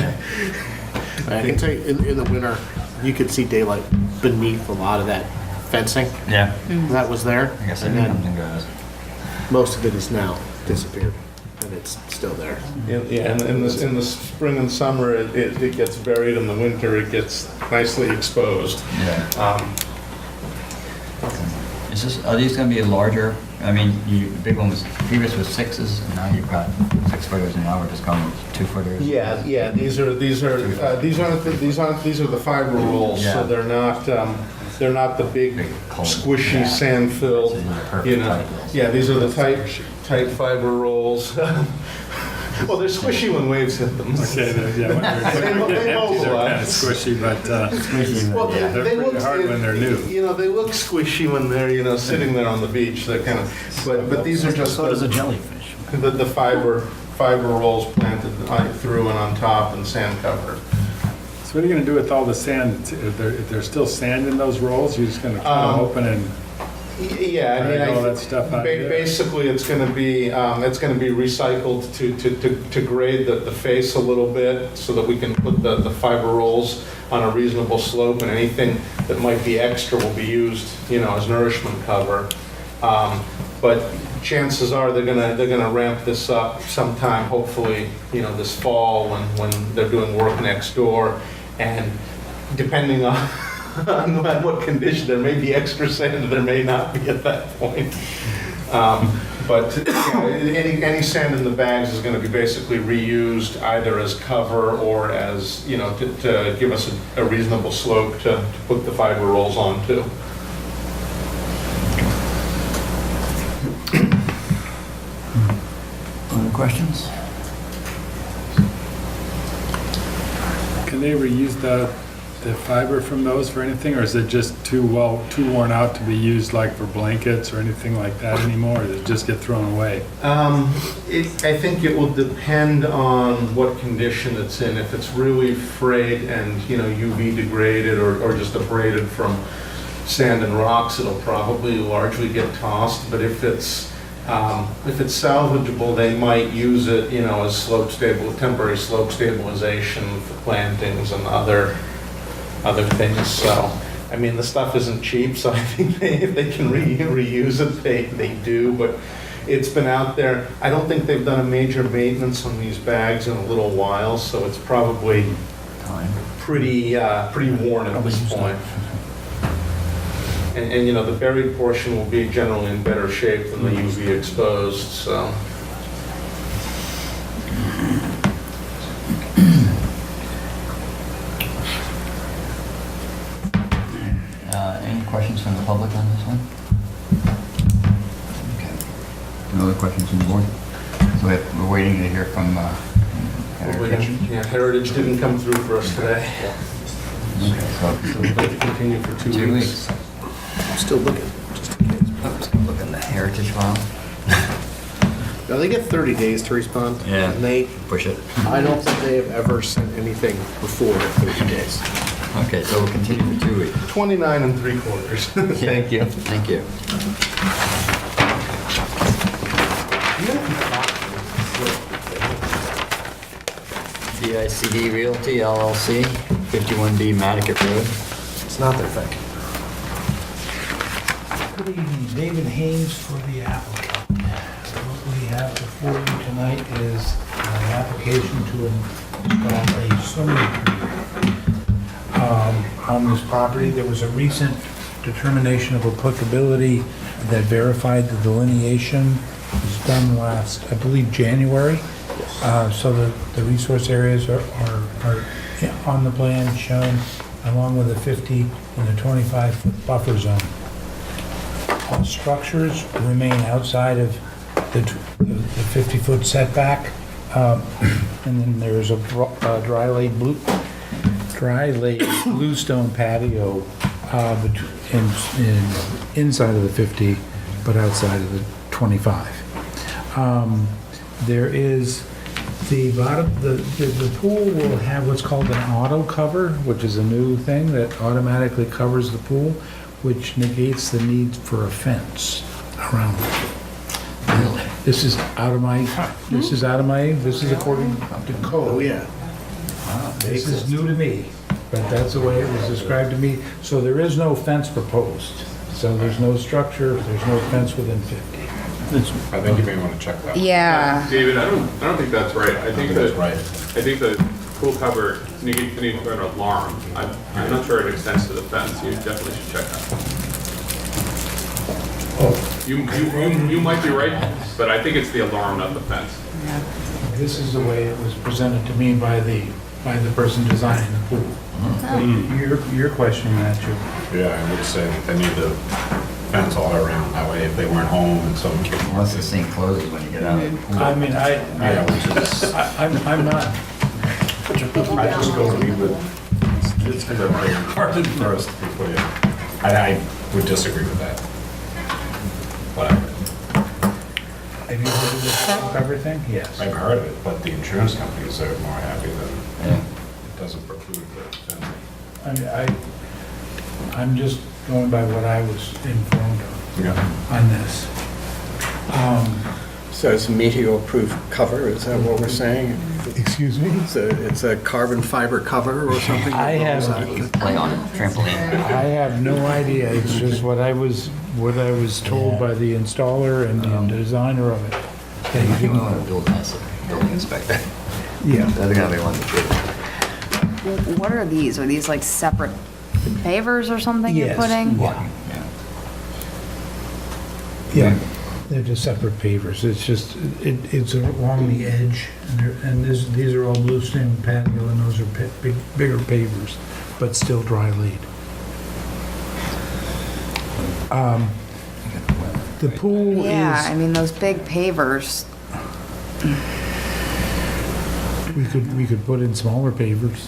I can tell you, in the winter, you could see daylight beneath a lot of that fencing Yeah. that was there. I guess it And then comes and goes. most of it is now disappeared, and it's still there. Yeah, and in the spring and summer, it gets buried. In the winter, it gets nicely exposed. Yeah. Are these gonna be larger? I mean, the big one was, previous was 6s, and now you've got 6-footers, and now we're just going with 2-footers. Yeah, these are the fiber rolls, Yeah. so they're not the big Big cold. squishy Yeah. sand filled. So these are perfect tight rolls. Yeah, these are the tight fiber rolls. Well, they're squishy when waves hit them. Okay, yeah, when they're They hold empty, a they're lot. kind of squishy, but Well, they're they pretty look hard when they're new. They look squishy when they're sitting there on the beach. They're kind of, but these are just So does a jellyfish. the fiber rolls planted through and on top and sand covered. So what are you gonna do with all the sand? If there's still sand in those rolls, you're just gonna cut them open and Yeah, I mean, drag all that stuff out there? basically, it's going to be recycled to grade the face a little bit so that we can put the fiber rolls on a reasonable slope, and anything that might be extra will be used, as nourishment cover. But chances are they're gonna ramp this up sometime, hopefully, this fall when they're doing work next door, and depending on no matter what condition, there may be extra sand, there may not be at that point. But any sand in the bags is going to be basically reused either as cover or as, to give us a reasonable slope to put the fiber rolls onto. Other questions? can they reuse the fiber from those for anything, or is it just too worn out to be used like for blankets or anything like that anymore? Or does it just get thrown away? I think it will depend on what condition it's in. If it's really frayed and, UV degraded or just abraded from sand and rocks, it'll probably largely get tossed. But if it's salvageable, they might use it, as temporary slope stabilization for plantings and other things. So, I mean, the stuff isn't cheap, so I think if they can reuse it, they do. But it's been out there. I don't think they've done a major maintenance on these bags in a little while, so it's probably pretty worn at this point. And the buried portion will be generally in better shape than the UV exposed, so. Any questions from the public on this one? Okay. No other questions from the board? So we're waiting to hear from Heritage. Yeah, Heritage didn't come through for us today. Okay, so So we'd like to continue for 2 weeks. I'm still looking, just in case. Look in the Heritage file. No, they get 30 days to respond. Yeah. And they, Push it. I don't think they have ever sent anything before 30 days. Okay, so we'll continue for 2 weeks. 29 3/4. Thank you. Thank you. DICD Realty LLC, 51B Matticat Road. It's not their thing. Good evening, David Haynes for the applicant. What we have before you tonight is an application to install a swimming pool on this property. There was a recent determination of applicability that verified the delineation. It was done last, I believe, January. So the resource areas are on the plan shown, along with the 50 and the 25-foot buffer zone. All structures remain outside of the 50-foot setback. And then there's a dry laid bluestone patio inside of the 50, but outside of the 25. There is the bottom, the pool will have what's called an auto cover, which is a new thing that automatically covers the pool, which negates the need for a fence around it. Really? This is according to code. Oh, yeah. This is new to me, but that's the way it was described to me. So there is no fence proposed. So there's no structure, there's no fence within 50. I think you may want to check that. Yeah. David, I don't think that's right. I think that's that, right. I think the pool cover negates the need for an alarm. I'm not sure it extends to the fence. You definitely should check that. You might be right, but I think it's the alarm, not the fence. This is the way it was presented to me by the person designing the pool. You're questioning that, too. Yeah, I would say that they need to fence all around. That way, if they weren't home and someone came. Unless this thing closes when you get out of the pool. I mean, I'm not, I just go leave it's the garden first before you. I would disagree with that. Whatever. have you heard of this everything? Yes. I've heard of it, but the insurance companies are more happy that Yeah. it doesn't preclude the fencing. I mean, I'm just going by what I was informed of Yeah. on this. So it's meteor-proof cover, is that what we're saying? Excuse me? It's a carbon fiber cover or something? I have, You can play on it, trampoline. I have no idea. It's just what I was told by the installer and the designer of it. That he You didn't- want to build as a building inspector. Yeah. They're gonna be one to do. What are these? Are these like separate pavers or something you're Yes. putting? Walking, Yeah, they're just separate pavers. It's just, it's along the edge, and these are all bluestone patio, and those are bigger pavers, but still dry laid. The pool Yeah, I is, mean, those big pavers, we could put in smaller pavers.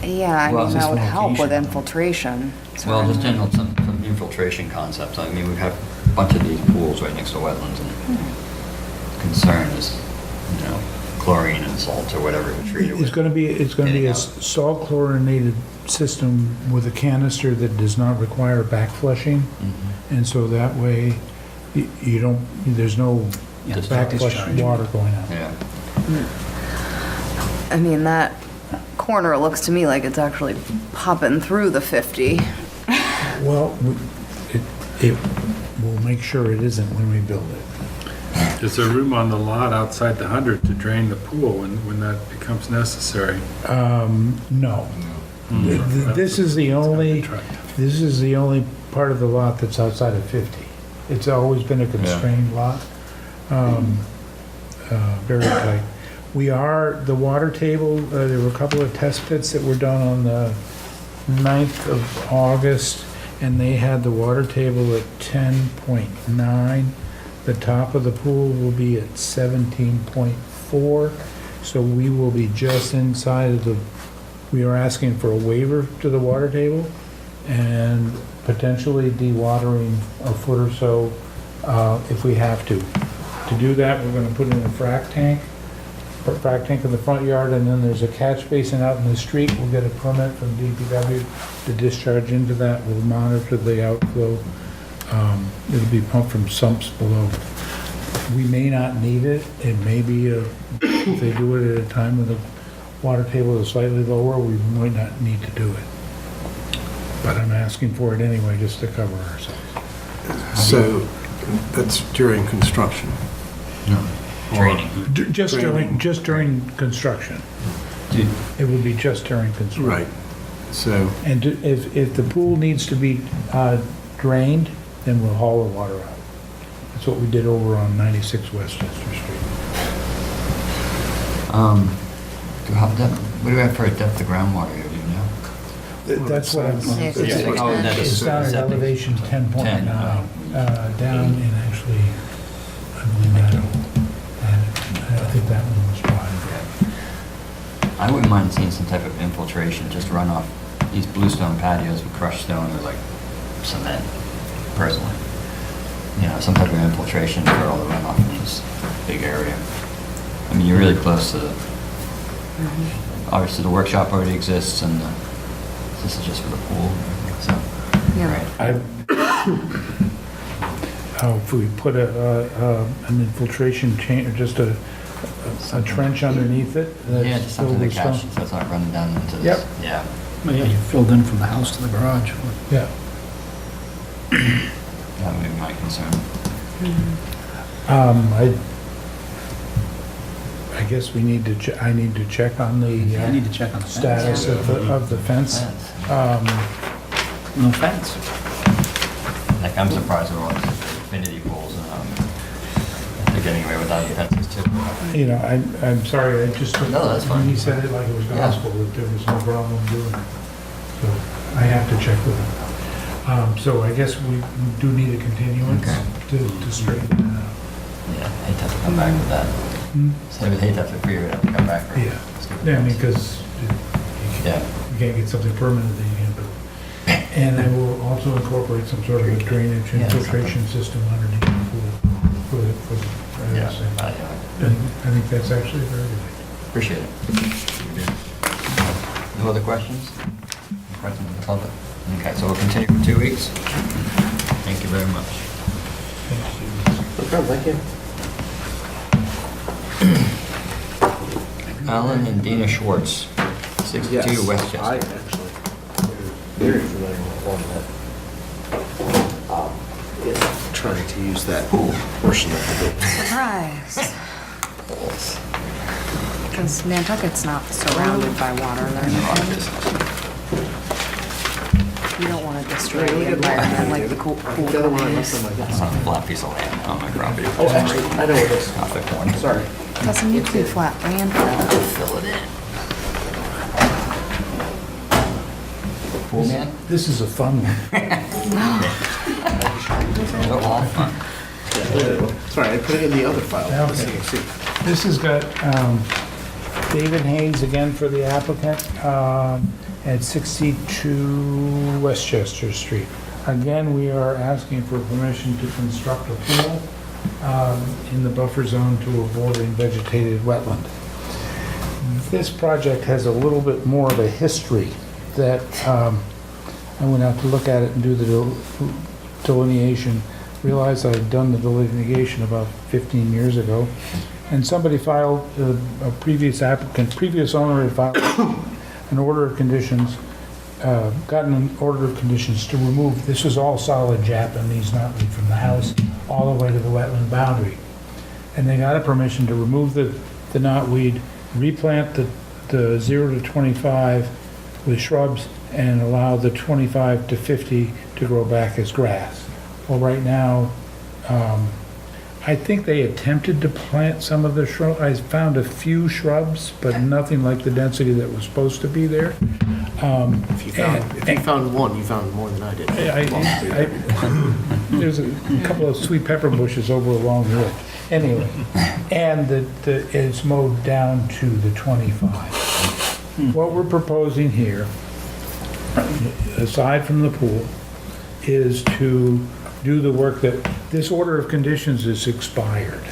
yeah, I Well, mean, it's that would just help with location. infiltration. Well, just certainly. general, some infiltration concepts. I mean, we have a bunch of these pools right next to wetlands, and concern is, chlorine and salt or whatever we treat it It's with. gonna be a Getting out. salt chlorinated system with a canister that does not require back flushing. Mhm. And so that way, you don't, there's no Yeah, back flush discharge. water going out. Yeah. I mean, that corner looks to me like it's actually popping through the 50. Well, it will make sure it isn't when we build it. Is there room on the lot outside the 100 to drain the pool when that becomes necessary? No. This is the only part of the lot that's outside of 50. It's always been a constrained lot. Very tight. The water table, there were a couple of test pits that were done on the 9th of August, and they had the water table at 10.9. The top of the pool will be at 17.4, so we will be just inside of we are asking for a waiver to the water table and potentially dewatering a foot or so if we have to. To do that, we're gonna put in a frac tank frac tank in the front yard, and then there's a catch basin out in the street. We'll get a permit from DPW to discharge into that. We'll monitor the outflow. It'll be pumped from sumps below. We may not need it. It may be, if they do it at a time when the water table is slightly lower, we might not need to do it. But I'm asking for it anyway, just to cover ourselves. So that's during construction. Training. Just during construction. It would be just during construction. Right. So, And if the pool needs to be drained, then we'll haul the water out. That's what we did over on 96 Westchester Street. What do we have for a depth of groundwater here, do you know? That's what I'm saying. Oh, that is It's down at septic. elevation 10.9, 10, down in actually, I believe I think that one was fine. I wouldn't mind seeing some type of infiltration, just run off these bluestone patios with crushed stone or like cement, personally. You know, some type of infiltration for all the runoff in this big area. I mean, you're really close to the, obviously the workshop already exists and this is just for the pool, so. Yeah. Right. If we put an infiltration chain, or just a trench underneath it? that's Yeah, just filled something to with catch, stone? so it's not running down into this. Yep. Yeah. Well, yeah, you filled in from the house to the garage. Yeah. That would be my concern. I guess we need to, I need to check on the I need to check on the status of the fence. No fence. Like, I'm surprised with all these infinity pools, they're getting away without the fences too. You know, I'm sorry, I just, No, that's fine. he said it like it was Yeah. gospel, that there was no problem doing it. So I have to check with him. So I guess we do need a continuance Okay. to straighten that out. Yeah, I hate to have to come back with that. So I would hate to have to figure it out and come back. for Yeah. stupid Yeah, I mean, fence. because Yeah, you can't get something permanent that you can't build. And I will also incorporate some sort of a drainage Yeah, infiltration system underneath the pool for the yeah, thing. yeah. And I think that's actually very good. Appreciate it. No other questions? Questions from the public? Okay, so we'll continue for 2 weeks. Thank you very much. No problem, thank you. Alan and Dina Schwartz, 62 Yes, I Westchester. actually am very familiar with one that is trying to use that portion of the building. Surprise. Because Nantucket's not surrounded by water or anything. You don't want to destroy the environment like the pool The other one I left on is. my That's desk. on a flat piece of land on my property. Oh, actually, I know what it is. Off the corner. Sorry. Doesn't need to be flat land. Fill it in. Pool man? This is a fun one. They're all fun. Sorry, I put it in the other file. Okay. So you can see. This has got David Haynes again for the applicant at 62 Westchester Street. Again, we are asking for permission to construct a pool in the buffer zone to a bordering vegetated wetland. This project has a little bit more of a history that I went out to look at it and do the delineation. Realized I had done the delineation about 15 years ago, and somebody filed, a previous owner had filed an order of conditions, gotten an order of conditions to remove, this was all solid Japanese knotweed from the house all the way to the wetland boundary. And they got a permission to remove the knotweed, replant the 0 to 25 with shrubs, and allow the 25 to 50 to grow back as grass. Well, right now, I think they attempted to plant some of the shrubs. I found a few shrubs, but nothing like the density that was supposed to be there. If you found one, you found more than I did. There's a couple of sweet pepper bushes over along the ridge. Anyway, and it's mowed down to the 25. What we're proposing here, aside from the pool, is to do the work that, this order of conditions is expired.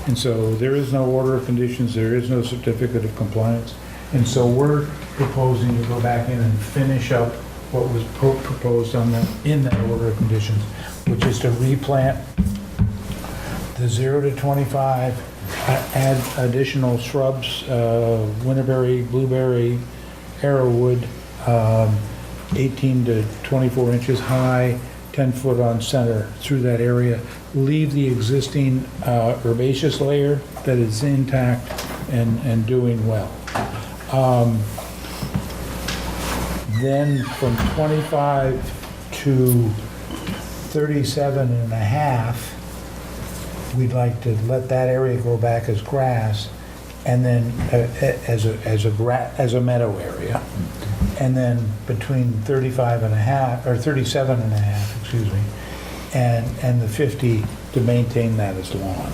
And so there is no order of conditions, there is no certificate of compliance. And so we're proposing to go back in and finish up what was proposed in that order of conditions, which is to replant the 0 to 25, add additional shrubs, winterberry, blueberry, arrowwood, 18 to 24 inches high, 10 foot on center through that area. Leave the existing herbaceous layer that is intact and doing well. Then from 25 to 37 and a half, we'd like to let that area grow back as grass, and then as a meadow area. And then between 35 and a half, or 37 and a half, excuse me, and the 50 to maintain that as lawn.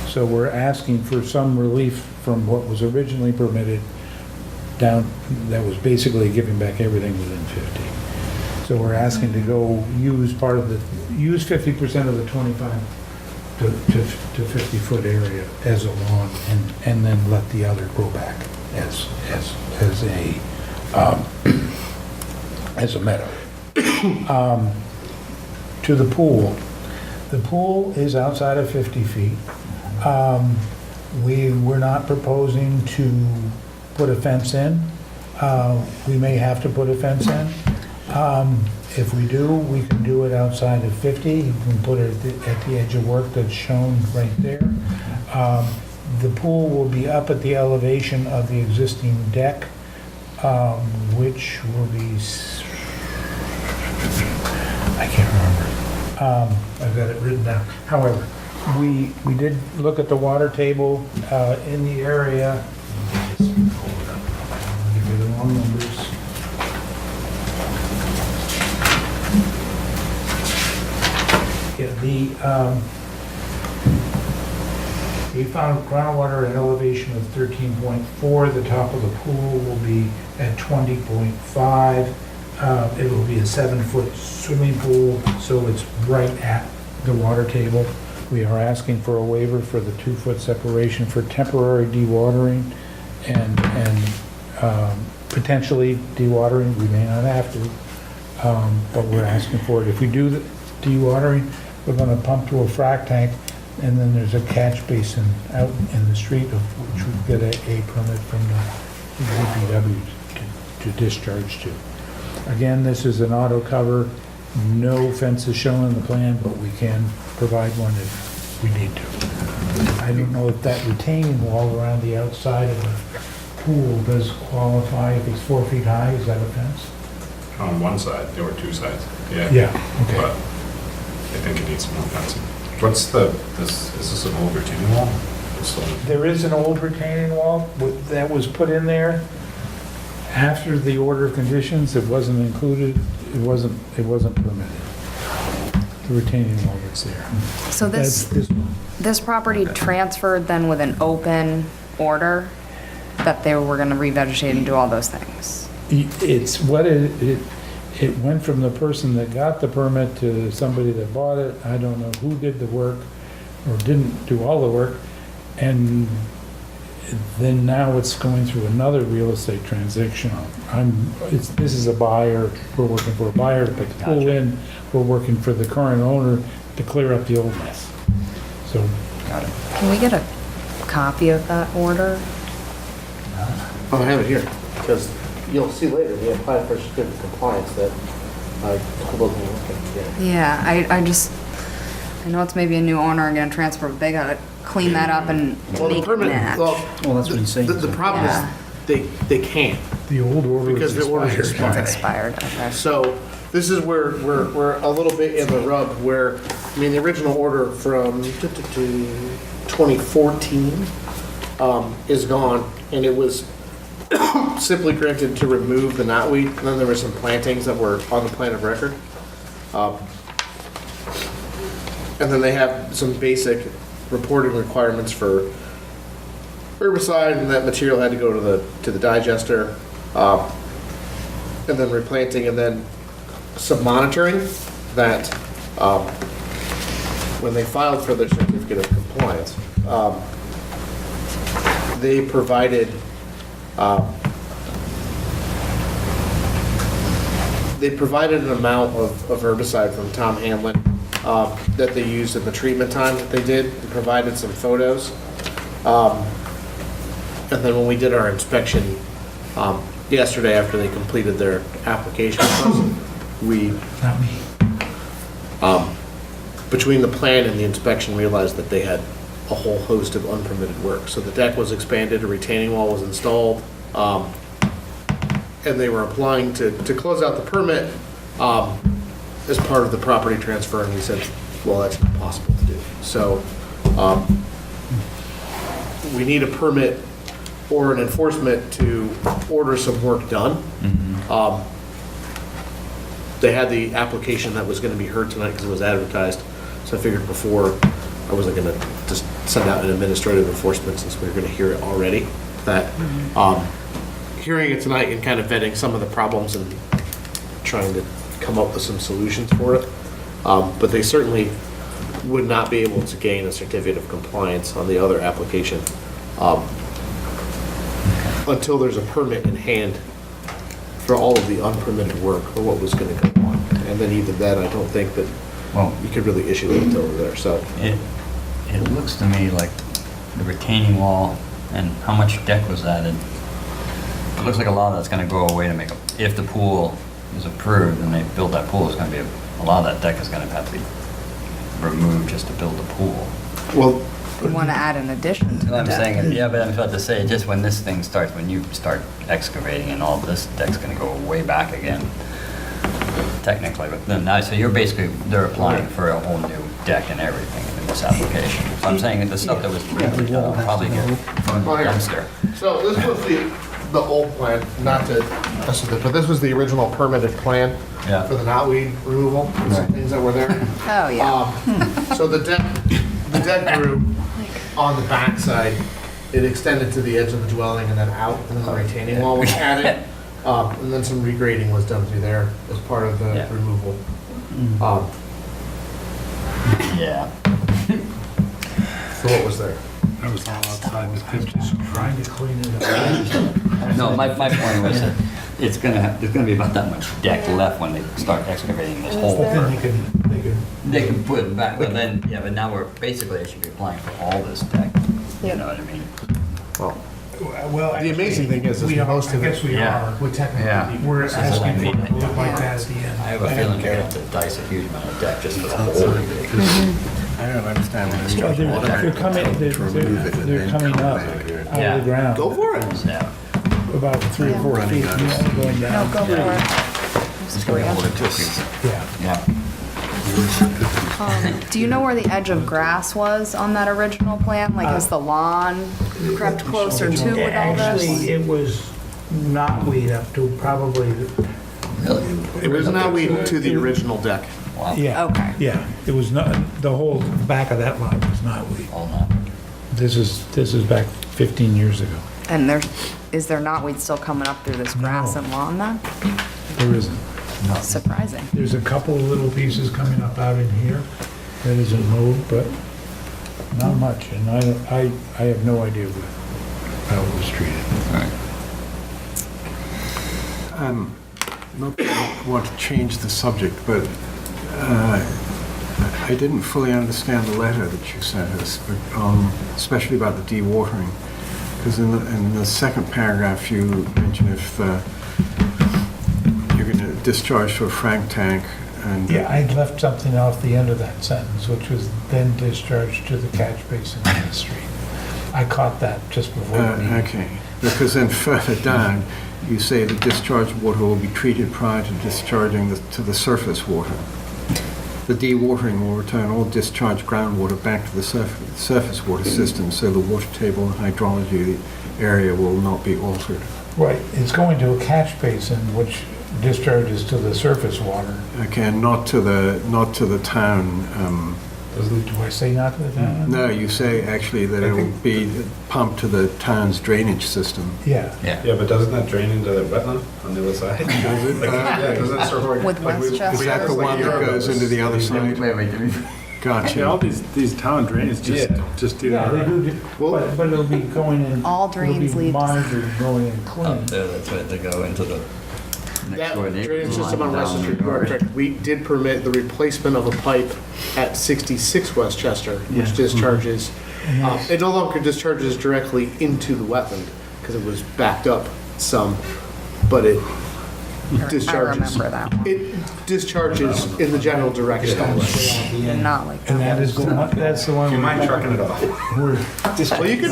So we're asking for some relief from what was originally permitted down, that was basically giving back everything within 50. So we're asking to go use 50% of the 25 to 50 foot area as a lawn, and then let the other grow back as a meadow. To the pool. The pool is outside of 50 feet. We're not proposing to put a fence in. We may have to put a fence in. If we do, we can do it outside of 50. You can put it at the edge of work that's shown right there. The pool will be up at the elevation of the existing deck, which will be, I can't remember. I've got it written down. However, we did look at the water table in the area. I'll give you the wrong numbers. Yeah, we found groundwater at elevation of 13.4. The top of the pool will be at 20.5. It will be a 7-foot swimming pool, so it's right at the water table. We are asking for a waiver for the 2-foot separation for temporary dewatering and potentially dewatering. We may not have to, but we're asking for it. If we do the dewatering, we're going to pump to a frac tank, and then there's a catch basin out in the street of which we get a permit from the DPW to discharge to. Again, this is an auto cover. No fence is shown in the plan, but we can provide one if we need to. I don't know if that retaining wall around the outside of the pool does qualify. If it's 4 feet high, is that a fence? On one side, there were 2 sides. Yeah, okay. But I think it needs some more fencing. What's is this an old retaining wall? There is an old retaining wall that was put in there after the order of conditions. It wasn't included, it wasn't permitted. The retaining wall was there. So this property transferred then with an open order that they were gonna revegetate and do all those things? It's what it went from the person that got the permit to somebody that bought it. I don't know who did the work or didn't do all the work. And then now it's going through another real estate transaction. This is a buyer. We're working for a buyer to put the pool in. We're working for the current owner to clear up the old mess. So. Got it. Can we get a copy of that order? Oh, I have it here, because you'll see later, we applied for certificate of compliance that I wasn't looking at. Yeah, I know it's maybe a new owner and gonna transfer, but they gotta clean that up and Well, the make it permit, match. well, Well, that's what he's saying. the problem Yeah. is, they can't, The old order because is the order is expired. It's expired, okay. So this is where we're a little bit in the rub where, I mean, the original order from 2014 is gone, and it was simply granted to remove the knotweed, and then there were some plantings that were on the plan of record. And then they have some basic reporting requirements for herbicide, and that material had to go to the digester, and then replanting, and then some monitoring that when they filed for their certificate of compliance, they provided, an amount of herbicide from Tom Hamlin that they used in the treatment time that they did, and provided some photos. And then when we did our inspection yesterday after they completed their application with us, we, Not me. between the plan and the inspection, realized that they had a whole host of unpermitted work. So the deck was expanded, a retaining wall was installed, and they were applying to close out the permit as part of the property transfer, and we said, well, that's not possible to do. So we need a permit or an enforcement to order some work done. They had the application that was going to be heard tonight because it was advertised, so I figured before, I wasn't going to just send out an administrative enforcement since we were going to hear it already, that hearing it tonight and kind of vetting some of the problems and trying to come up with some solutions for it. But they certainly would not be able to gain a certificate of compliance on the other application until there's a permit in hand for all of the unpermitted work or what was going to go on. And then even then, I don't think that you could really issue it until we're there, so. It looks to me like the retaining wall and how much deck was added. It looks like a lot of that's gonna go away to make, if the pool is approved and they build that pool, it's gonna be, a lot of that deck is gonna have to be removed just to build the pool. Well, You want to add an addition to the I'm deck. saying, yeah, but I'm about to say, just when this thing starts, when you start excavating and all this deck's gonna go way back again, technically, but then now, so you're basically, they're applying for a whole new deck and everything in this application. So I'm saying that the stuff that was probably get from the dumpster. So this was the old plan, not to mess with it, but this was the original permitted plan Yeah. for the knotweed removal, and some Right. things that were there. Oh, yeah. So the deck grew on the backside. It extended to the edge of the dwelling and then out, and then the retaining wall was added. And then some regrading was done through there as part of the Yeah. removal. Yeah. So what was there? That was all outside the 50s. Trying to clean it up. No, my point was that there's gonna be about that much deck left when they start excavating this hole. But then they can They can put it back, but then, yeah, but now we're, basically, I should be applying for all this deck. You know what I mean? well, The amazing thing is we are, most I of it guess we Yeah. are. would technically Yeah. be. We're This is what I asking mean. for it like that at the end. I have a feeling you're gonna have to dice a huge amount of deck just for the whole. I don't understand why Well, they're coming, they're coming up out Yeah. of the ground. Go for it. Yeah. About 3 or 4 feet, going No, down. go for it. It's gonna be a little tricky. Yeah. Yeah. Do you know where the edge of grass was on that original plan? Like, has the lawn crept closer to with all Actually, this? it was knotweed up to probably, Really? It was knotweed to the original deck. Wow. yeah. Okay. Yeah, it was not, the whole back of that lot was knotweed. All that. This is back 15 years ago. And is there knotweed still coming up through this grass and lawn then? There isn't. Surprising. There's a couple of little pieces coming up out in here that isn't moved, but not much. And I have no idea how it was treated. All right. Not that I want to change the subject, but I didn't fully understand the letter that you sent us, but, especially about the dewatering. Because in the second paragraph, you mention if you're going to discharge to a frank tank and... Yeah, I left something off the end of that sentence, which was then discharged to the catch basin in the street. I caught that just before the meeting. Okay, because then further down, you say the discharged water will be treated prior to discharging to the surface water. The dewatering will return all discharged groundwater back to the surface water system, so the water table and hydrology of the area will not be altered. Right, it's going to a catch basin, which discharges to the surface water. Okay, and not to the town. Do I say not to the town? No, you say actually that it will be pumped to the town's drainage system. Yeah. Yeah, but doesn't that drain into the wetland on the other side? Does it? Yeah, doesn't it sort of... With Is Westchester? that the one that goes into the other side? Wait, Yeah, all Gotcha. these town drains just do Yeah, they that. do, but it'll be going in. All drains It'll be lead to- monitored, going in clean. There, that's right, they go into the next That door neighbor's drainage system line on down Westchester the Street, yard. correct, we did permit the replacement of a pipe at 66 Westchester, which discharges, it no longer discharges directly into the wetland, because it was backed up some, but it I discharges. remember that one. It discharges in the general direction. Not like And that. that is, that's the one. Do you mind trucking it off? We're, Well, you can,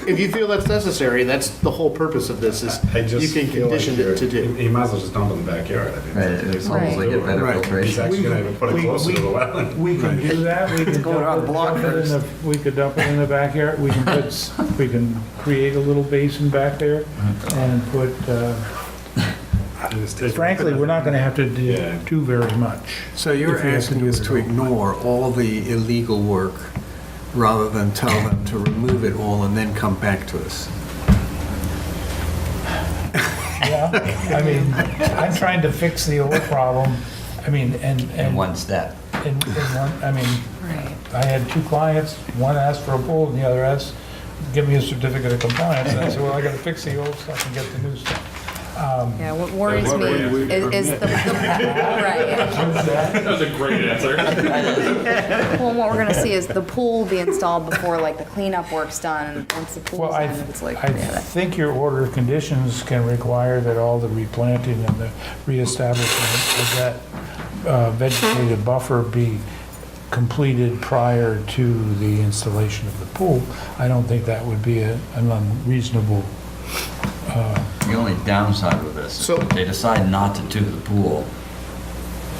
if you feel that's necessary, that's the whole purpose of this, is I just you can feel like condition it to do. You might as well just dump it in the backyard. I mean, Right, it's almost like a better Right. He's filtration. actually gonna even put it closer to the wetland. we can do that, we can go around block dump it in the, we could dump it in the backyard, we can put, we can create a little basin back there and put, Just take it. frankly, we're not gonna have to Yeah. do very much. So you're If we have to asking do us it to all. ignore all the illegal work rather than tell them to remove it all and then come back to us? Yeah, I mean, I'm trying to fix the old problem, I mean, and. In one step. In one, I mean, Right. I had two clients, one asked for a pool and the other asked, give me a certificate of compliance. And I said, well, I gotta fix the old stuff and get the new stuff. Yeah, what worries what me were you- is the, right. That was a great answer. Well, what we're gonna see is the pool be installed before like the cleanup work's done, and once the Well, pool's I, in, it's like, I forget it. think your order of conditions can require that all the replanting and the reestablishment of that vegetative buffer be completed prior to the installation of the pool. I don't think that would be an unreasonable, The only downside with this, So- if they decide not to do the pool,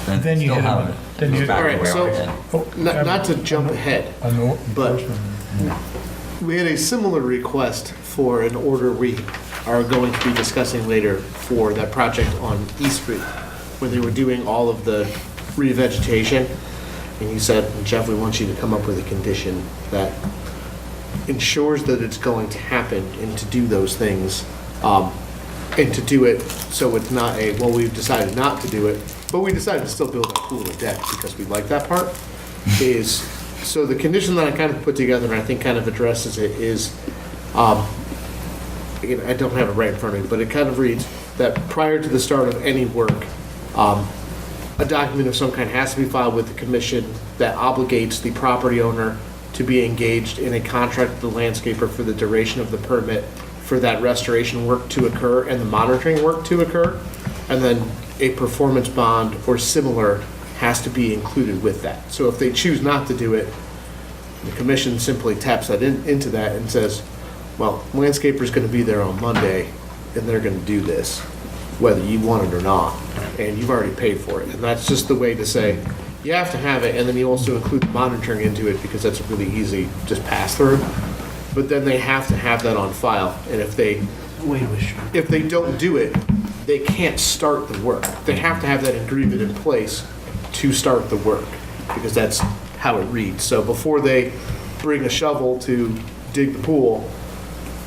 then Then they you still have have it. it. Then It you- goes back to Alright, where so- we did. Not to jump ahead, an But- enforcement. we had a similar request for an order we are going to be discussing later for that project on East Street, where they were doing all of the revegetation. And he said, Jeff, we want you to come up with a condition that ensures that it's going to happen and to do those things. And to do it so it's not a, well, we've decided not to do it, but we decided to still build our pool and deck because we like that part, is, so the condition that I kind of put together and I think kind of addresses it is, again, I don't have it right in front of me, but it kind of reads that prior to the start of any work, a document of some kind has to be filed with the commission that obligates the property owner to be engaged in a contract with the landscaper for the duration of the permit for that restoration work to occur and the monitoring work to occur. And then a performance bond or similar has to be included with that. So if they choose not to do it, the commission simply taps that into that and says, well, landscaper's gonna be there on Monday and they're gonna do this, whether you want it or not, and you've already paid for it. And that's just the way to say, you have to have it, and then you also include monitoring into it because that's a really easy just pass through. But then they have to have that on file, and if they don't do it, they can't start the work. They have to have that agreement in place to start the work, because that's how it reads. So before they bring a shovel to dig the pool,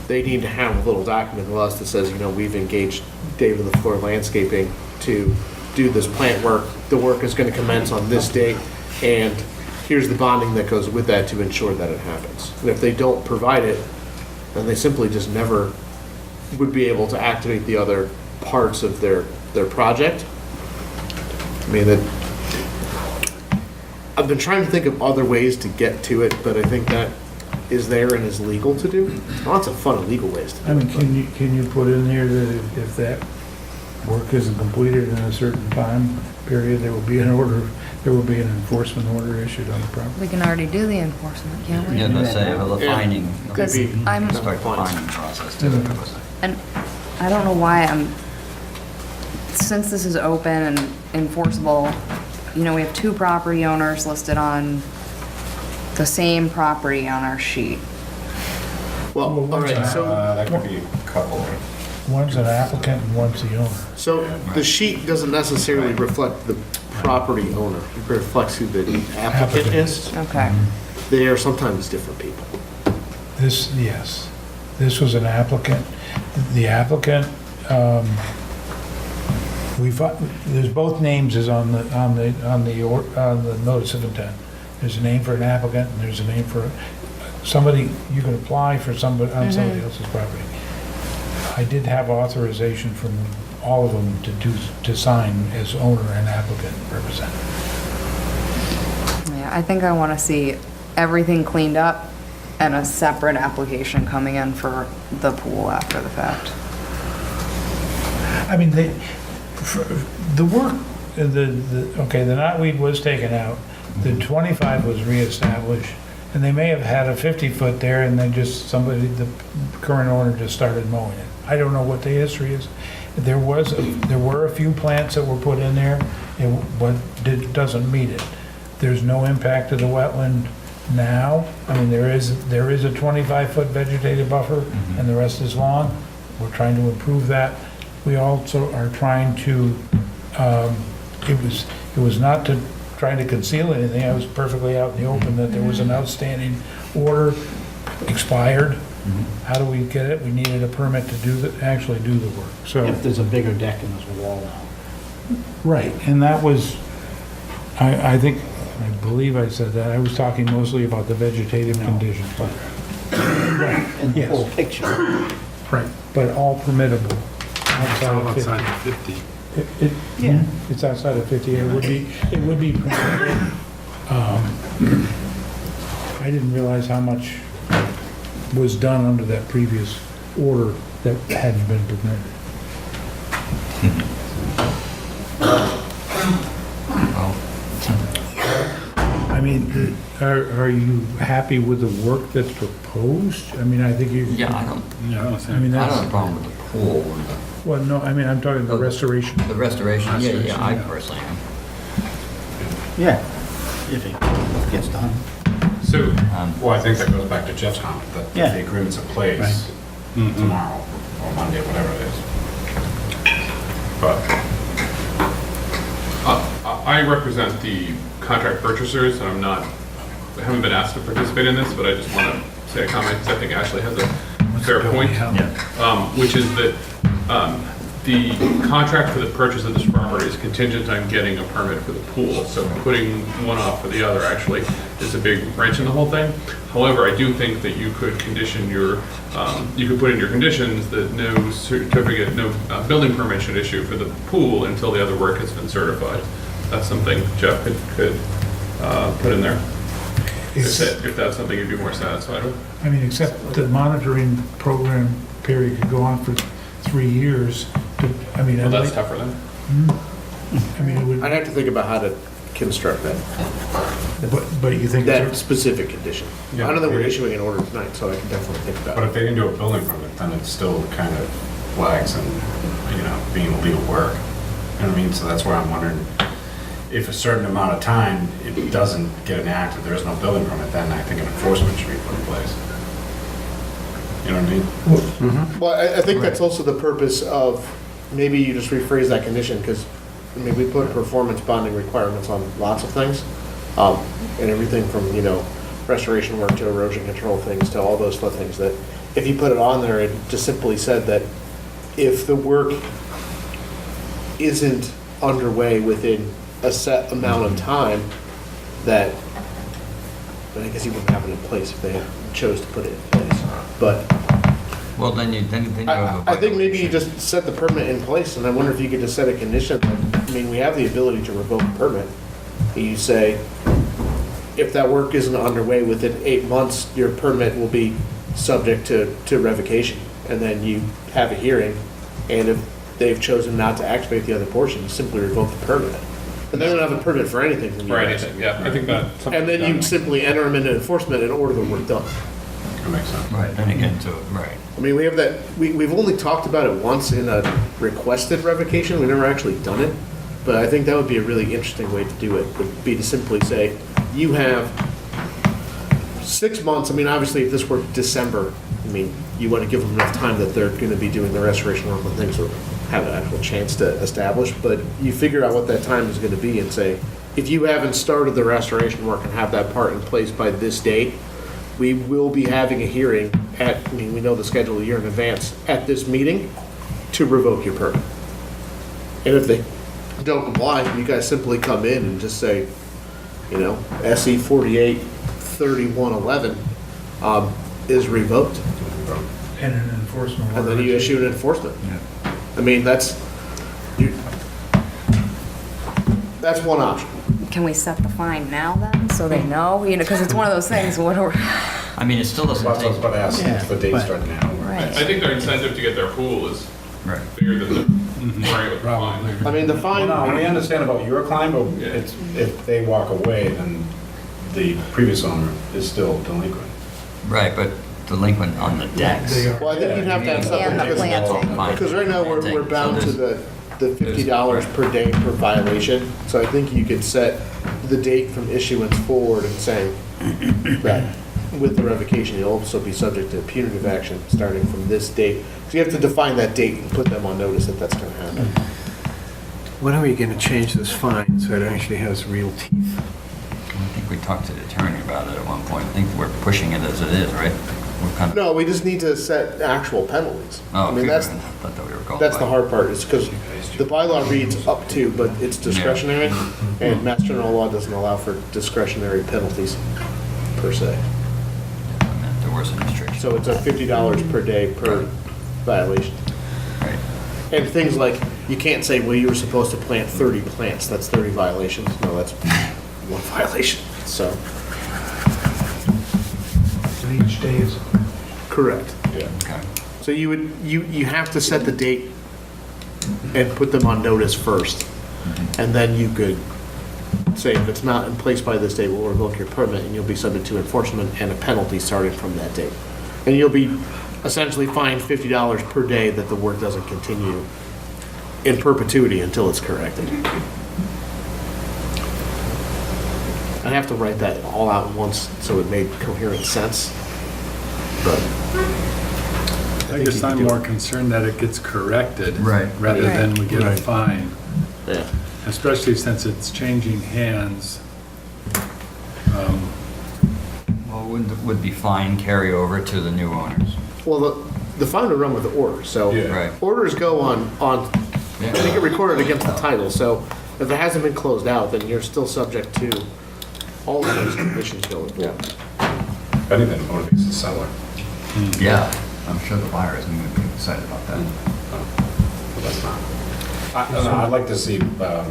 they need to have a little document with us that says, you know, we've engaged David LaFleur Landscaping to do this plant work. The work is going to commence on this date, and here's the bonding that goes with that to ensure that it happens. And if they don't provide it, then they simply just never would be able to activate the other parts of their project. I mean, I've been trying to think of other ways to get to it, but I think that is there and is legal to do. Lots of fun legal ways to do I mean, it. can you put in there that if that work isn't completed in a certain time period, there will be an order, there will be an enforcement order issued on the property? We can already do the enforcement, can't we? Yeah, let's say, the Yeah. finding. Because Maybe. I'm, Start the finding process too. and I don't know why since this is open and enforceable, you know, we have two property owners listed on the same property on our sheet. Well, all right, so, That could be a couple. One's an applicant and one's the owner. so the sheet doesn't necessarily reflect the property owner. It reflects who the applicant is. Okay. They are sometimes different people. Yes, this was an applicant. The applicant, there's both names is on the notice of intent. there's a name for an applicant, and there's a name for somebody, you can apply for somebody, on somebody else's property. I did have authorization from all of them to sign as owner and applicant representative. Yeah, I think I want to see everything cleaned up and a separate application coming in for the pool after the fact. I mean, the work, okay, the knotweed was taken out, the 25 was reestablished, and they may have had a 50-foot there, and then just somebody, the current owner just started mowing it. I don't know what the history is. There were a few plants that were put in there, but it doesn't meet it. There's no impact to the wetland now. I mean, there is a 25-foot vegetated buffer, and the rest is lawn. We're trying to improve that. We also are trying to, it was not to try to conceal anything. I was perfectly out in the open that there was an outstanding order, expired. How do we get it? We needed a permit to actually do the work, so. If there's a bigger deck in this wall now. Right, and that was, I think, I believe I said that. I was talking mostly about the vegetative conditions. Right, In the yes. whole picture. Right, but all permittable Outside outside of 50. of 50. Yeah. It's outside of 50, it would be permissible. I didn't realize how much was done under that previous order that hadn't been permitted. I mean, are you happy with the work that's proposed? I mean, I think you. Yeah, I don't I mean, have that's, a problem with the pool and well, no, I mean, I'm talking the restoration. the restoration. Yeah, Restoration, I yeah. personally am. Yeah, if it gets done. So, Well, I think that goes back to Jeff's comment, that Yeah. the agreement's in place tomorrow or Monday, whatever it is. But I represent the contract purchasers, and I haven't been asked to participate in this, but I just want to say a comment, because I think Ashley has a fair point, which is that the contract for the purchase of this property is contingent on getting a permit for the pool, so putting one off for the other actually is a big wrench in the whole thing. However, I do think that you could condition you could put in your conditions that no certificate, no building permit should issue for the pool until the other work has been certified. That's something Jeff could put in there, if that's something you'd be more satisfied with. I mean, except the monitoring program period could go on for 3 years. I mean, Well, that's tougher then. I mean, it would, I'd have to think about how to construct that, but you think that it's specific condition. Yeah. I don't know we're issuing an order tonight, so I can definitely think about But it. if they didn't do a building permit, then it's still kind of flags and, being illegal work. You know what I mean? So that's where I'm wondering, if a certain amount of time it doesn't get enacted, there is no building permit, then I think an enforcement should be put in place. You know what I mean? Well, I think that's also the purpose of, maybe you just rephrase that condition, because, I mean, we put performance bonding requirements on lots of things, and everything from, restoration work to erosion control things to all those things, that if you put it on there, it just simply said that if the work isn't underway within a set amount of time, that, I guess you wouldn't have it in place if they chose to put it in place. But Well, then you have a. I think maybe you just set the permit in place, and I wonder if you could just set a condition. I mean, we have the ability to revoke a permit. You say, if that work isn't underway within 8 months, your permit will be subject to revocation. And then you have a hearing, and if they've chosen not to activate the other portion, you simply revoke the permit. And they don't have a permit for anything from you For guys. anything, yeah, I think that. And then you simply enter them into enforcement and order the work done. That makes sense. Right, then again, so, right. I mean, we have that, we've only talked about it once in a requested revocation, we've never actually done it, but I think that would be a really interesting way to do it, would be to simply say, you have 6 months, I mean, obviously, if this were December, I mean, you want to give them enough time that they're going to be doing the restoration work when things will have an actual chance to establish, but you figure out what that time is going to be and say, if you haven't started the restoration work and have that part in place by this date, we will be having a hearing at, I mean, we know the schedule a year in advance, at this meeting to revoke your permit. And if they don't comply, you guys simply come in and just say, SE 483111 is revoked, And an enforcement order. and then you issue an enforcement. I mean, that's one option. Can we set the fine now then, so they know, because it's one of those things, what are, I mean, it still doesn't Well, I was take, about to ask if the date's right now. right. I think their incentive to get their pool is right. bigger than the worry with the Probably. fine. I mean, the fine, No, we understand about your client, but it's, if they walk away, then the previous owner is still delinquent. Right, but delinquent on the decks. well, I think you'd have to have something, And the planting. because right now we're bound to the $50 per day per violation. So I think you could set the date from issuance forward and saying that with the revocation, you'll also be subject to punitive action starting from this date. So you have to define that date and put them on notice that that's going to happen. When are we going to change this fine so it actually has real teeth? I think we talked to the attorney about it at one point. I think we're pushing it as it is, right? We're kind of, No, we just need to set actual penalties. oh, I mean, okay, that's, I thought that we were going that's by. the hard part, is because the bylaw reads up to, but it's discretionary, and Mass General Law doesn't allow for discretionary penalties, per se. I meant there was a restriction. So it's a $50 per day per violation. Right. And things like, you can't say, well, you were supposed to plant 30 plants, that's 30 violations. No, that's one violation, so. And each day is, Correct. Yeah. Okay. So you have to set the date and put them on notice first. And then you could say, if it's not in place by this date, we'll revoke your permit, and you'll be subject to enforcement and a penalty starting from that date. And you'll be essentially fined $50 per day that the work doesn't continue in perpetuity until it's corrected. I'd have to write that all out once so it made coherent sense. But I guess I'm more concerned that it gets corrected. Right. Rather than we get a Right. fine, yeah. especially since it's changing hands. Well, would the fine carry over to the new owners? Well, the fine would run with the order, so Yeah. Right. orders go on, Yeah. they get recorded against the title, so if it hasn't been closed out, then you're still subject to all of those conditions going forward. If anything, it motivates the seller. Yeah, I'm sure the buyer is going to be excited about that. But that's not. I don't know, I'd like to see the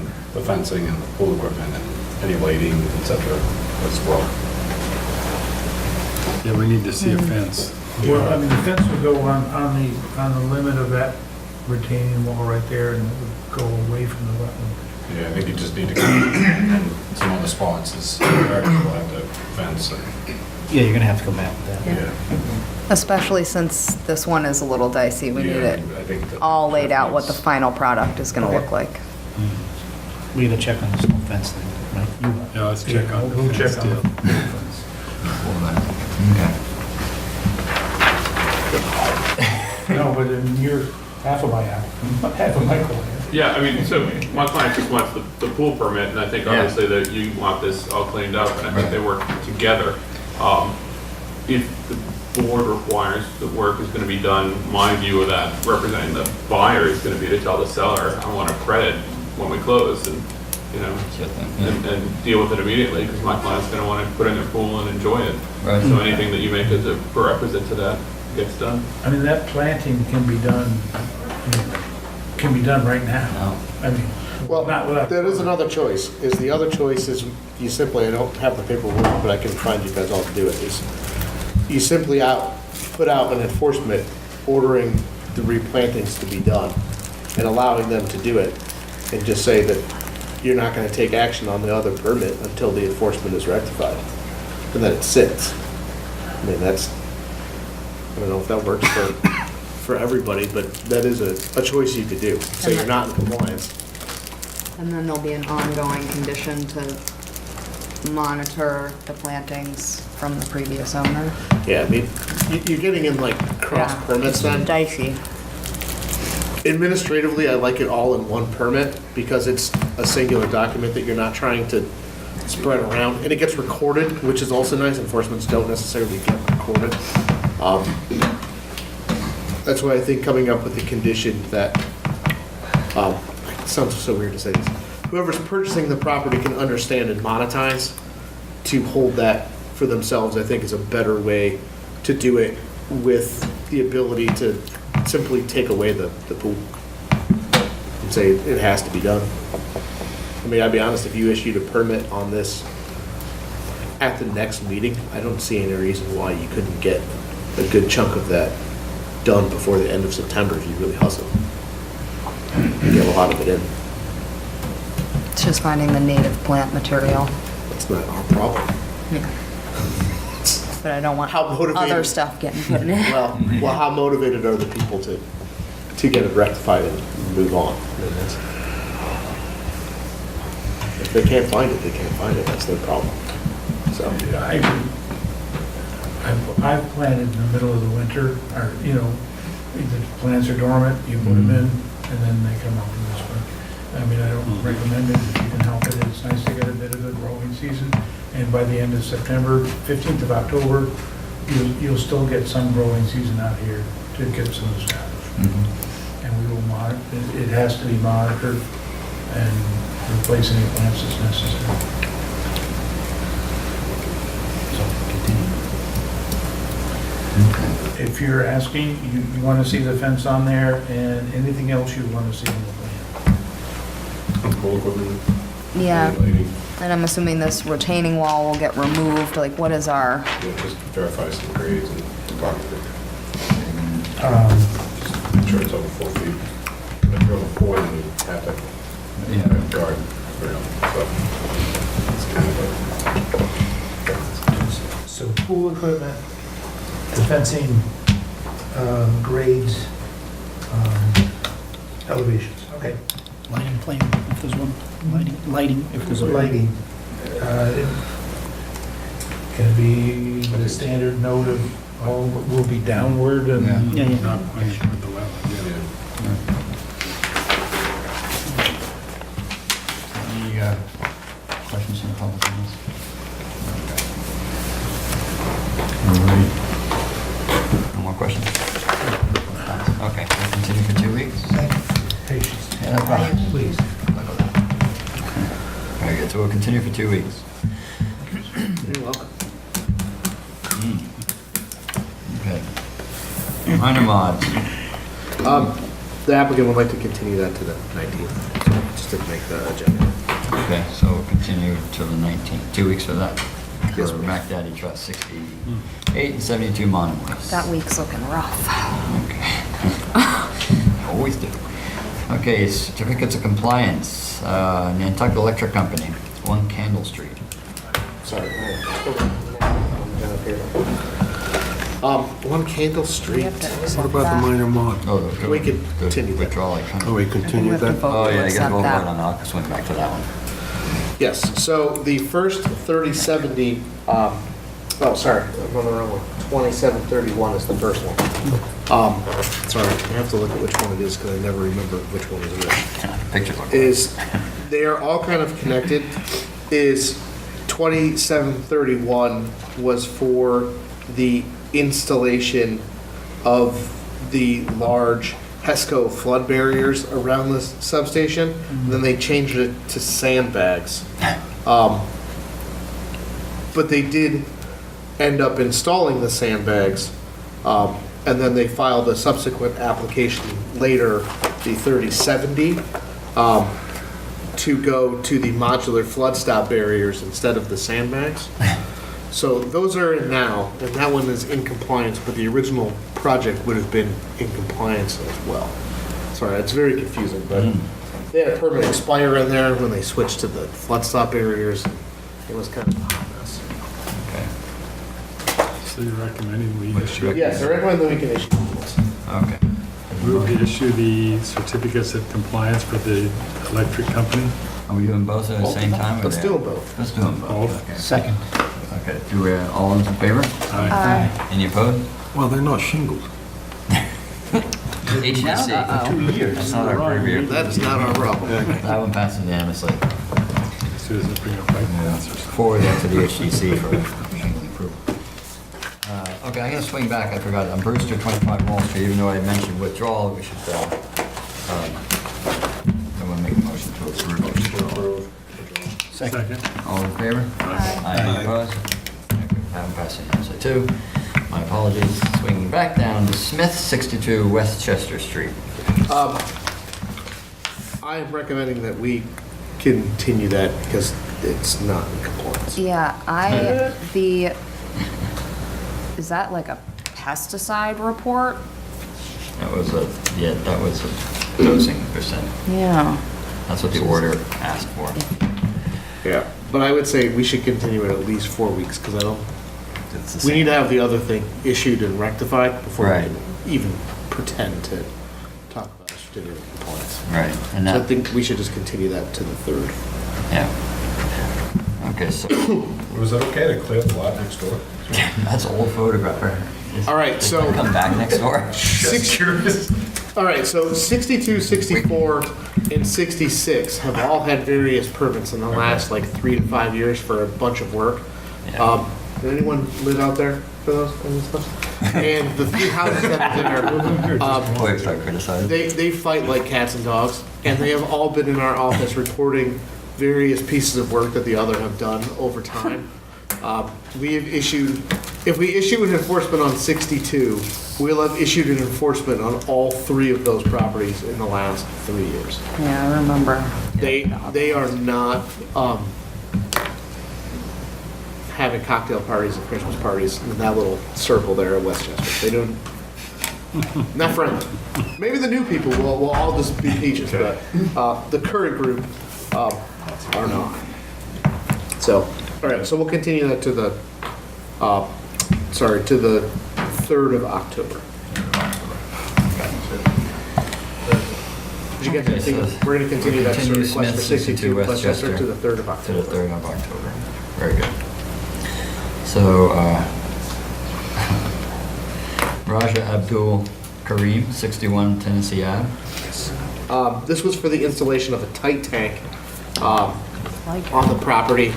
fencing and the pool equipment and any lighting, et cetera, as well. Yeah, we need to see a fence. well, I mean, the fence would go on the limit of that retaining wall right there, and it would go away from the wetland. Yeah, I think you just need to, and some other spots is, we'll have to fence and, Yeah, you're gonna have to come back with that. yeah. Especially since this one is a little dicey, we need Yeah, it I think that- all laid out what the final product is gonna look like. We gotta check on the snow fence thing, right? Yeah, let's check on the We'll fence check on deal. the fence. Okay. No, but in your, half of my client. Yeah, I mean, so my client just wants the pool permit, and I think Yeah. obviously that you want this all cleaned up, and I think they work together. If the board requires that work is gonna be done, my view of that, representing the buyer, is gonna be to tell the seller, I want a credit when we close, and, you know, and deal with it immediately, because my client's gonna wanna put in their pool and enjoy it. Right. So anything that you make as a prerequisite to that gets done. I mean, that planting can be done right now. No. I mean, Well, not without. there is another choice, is the other choice is you simply, I don't have the paperwork, but I can find you guys all to do it, is you simply put out an enforcement ordering the replantings to be done and allowing them to do it, and just say that you're not gonna take action on the other permit until the enforcement is rectified, and then it sits. I mean, that's, I don't know if that works for everybody, but that is a choice you could do, so you're not in compliance. And then there'll be an ongoing condition to monitor the plantings from the previous owner. Yeah, I mean, you're getting in like cross Yeah, permits then. Dicey. Administratively, I like it all in one permit because it's a singular document that you're not trying to spread around. And it gets recorded, which is also nice. Enforcements don't necessarily get recorded. That's why I think coming up with the condition that, it sounds so weird to say this, whoever's purchasing the property can understand and monetize to hold that for themselves, I think is a better way to do it, with the ability to simply take away the pool and say it has to be done. I mean, I'll be honest, if you issued a permit on this at the next meeting, I don't see any reason why you couldn't get a good chunk of that done before the end of September if you really hustle. You get a lot of it in. It's just finding the native plant material. That's not our problem. Yeah. But I don't want How motivated- other stuff getting put in it. Well, how motivated are the people to get it rectified and move on? I mean, if they can't find it, they can't find it. That's their problem. So, I've planted in the middle of the winter, or, you know, the plants are dormant, you put them in, and then they come up in the spring. I mean, I don't recommend it if you can help it. It's nice to get a bit of good growing season. And by the end of September, 15th of October, you'll still get some growing season out here to get some established. And we will monitor, it has to be monitored and replace any plants as necessary. If you're asking, you want to see the fence on there and anything else you want to see in the plan. Pool equipment. Yeah, lighting. and I'm assuming this retaining wall will get removed, like what is our, Yeah, just verify some grades and topography. Make sure it's over 4 feet. If you're over 4, then you have to guard, you know, so it's kind of So pool equipment, the fencing, grades, elevations, okay. Lighting plan, if there's one. Lighting, if there's a... Lighting, can it be the standard note of all will be downward and... Yeah, yeah. Not punishing with the wetland, yeah. Any questions from the public on this? No more questions? Okay, we'll continue for 2 weeks. Patience, Yeah, no problem. please. Very good, so we'll continue for 2 weeks. you're welcome. Okay. Minor mods. The applicant would like to continue that to the 19th, just to make the agenda. Okay, so we'll continue to the 19th, 2 weeks for that. Yes, For please. Mac Daddy Trust, 68 and 72 Monomoys. that week's looking rough. Okay. Always do. Okay, certificates of compliance, Nantucket Electric Company, 1 Candle Street. Sorry. 1 Candle Street. What about the minor mod? Oh, We could continue that. withdrawal. Oh, we continue that? Oh, yeah, I guess we'll vote that. on that. I'll swing back to that one. Yes, so the first 3070, sorry, I'm on the wrong one. 2731 is the first one. Sorry, I have to look at which one it is because I never remember which one is which. Picture book. They are all kind of connected. Is 2731 was for the installation of the large HESCO flood barriers around the substation. Then they changed it to sandbags. But they did end up installing the sandbags. And then they filed a subsequent application later, the 3070, to go to the modular flood stop barriers instead of the sandbags. So those are in now, and that one is in compliance, but the original project would have been in compliance as well. Sorry, it's very confusing, but they had a permit expire in there when they switched to the flood stop barriers. It was kind of a hot mess. Okay. So you're recommending we issue? Yes, I recommend that we can issue these. Okay. Move to issue the certificates of compliance for the electric company? Are we doing both at the same time? or Let's they- do them both. Let's do them both. Both. Okay. Second. Okay, all those in favor? Aye. Any opposed? Well, they're not shingled. HDC. 2 years. That's not our preview. That is not our problem. That one passes unanimously. Susan, bring up right answers. Forward that to the HDC for approval. Okay, I'm gonna swing back, I forgot, on Brewster, 25 Wall Street, even though I mentioned withdrawal, we should, I want to make a motion to approve. Second. All in favor? Aye. Any opposed? Haven't passed unanimously too. My apologies. Swinging back down to Smith, 62 Westchester Street. I'm recommending that we continue that because it's not in compliance. Yeah, is that like a pesticide report? That was a dosing percent. Yeah. That's what the order asked for. Yeah, but I would say we should continue it at least 4 weeks because I don't. It's the We same. need to have the other thing issued and rectified before Right. we can even pretend to talk about a certificate of compliance. Right, and So I that, think we should just continue that to the 3rd. yeah. Okay, so Was it okay to clear the lot next door? that's old photographer. All right, so Come back next door. all right, so 62, 64, and 66 have all had various permits in the last like 3 to 5 years for a bunch of work. Yeah. Did anyone live out there for those kind of stuff? And the 3 houses that are there, Before you start criticizing. they fight like cats and dogs, and they have all been in our office reporting various pieces of work that the other have done over time. We have issued, if we issue an enforcement on 62, we'll have issued an enforcement on all 3 of those properties in the last 3 years. Yeah, I remember. They are not having cocktail parties and Christmas parties in that little circle there at Westchester. They don't, not friendly. Maybe the new people will all just be peaches, but the current group are not. So, all right, so we'll continue that to the, to the 3rd of October. Did you get that? Okay, so We're going to continue that continue request for Smith, 62 Westchester to the 3rd of To October. the 3rd of October. Very good. So, Raja Abdul Kareem, 61 Tennessee Ave. This was for the installation of a tight tank on the property.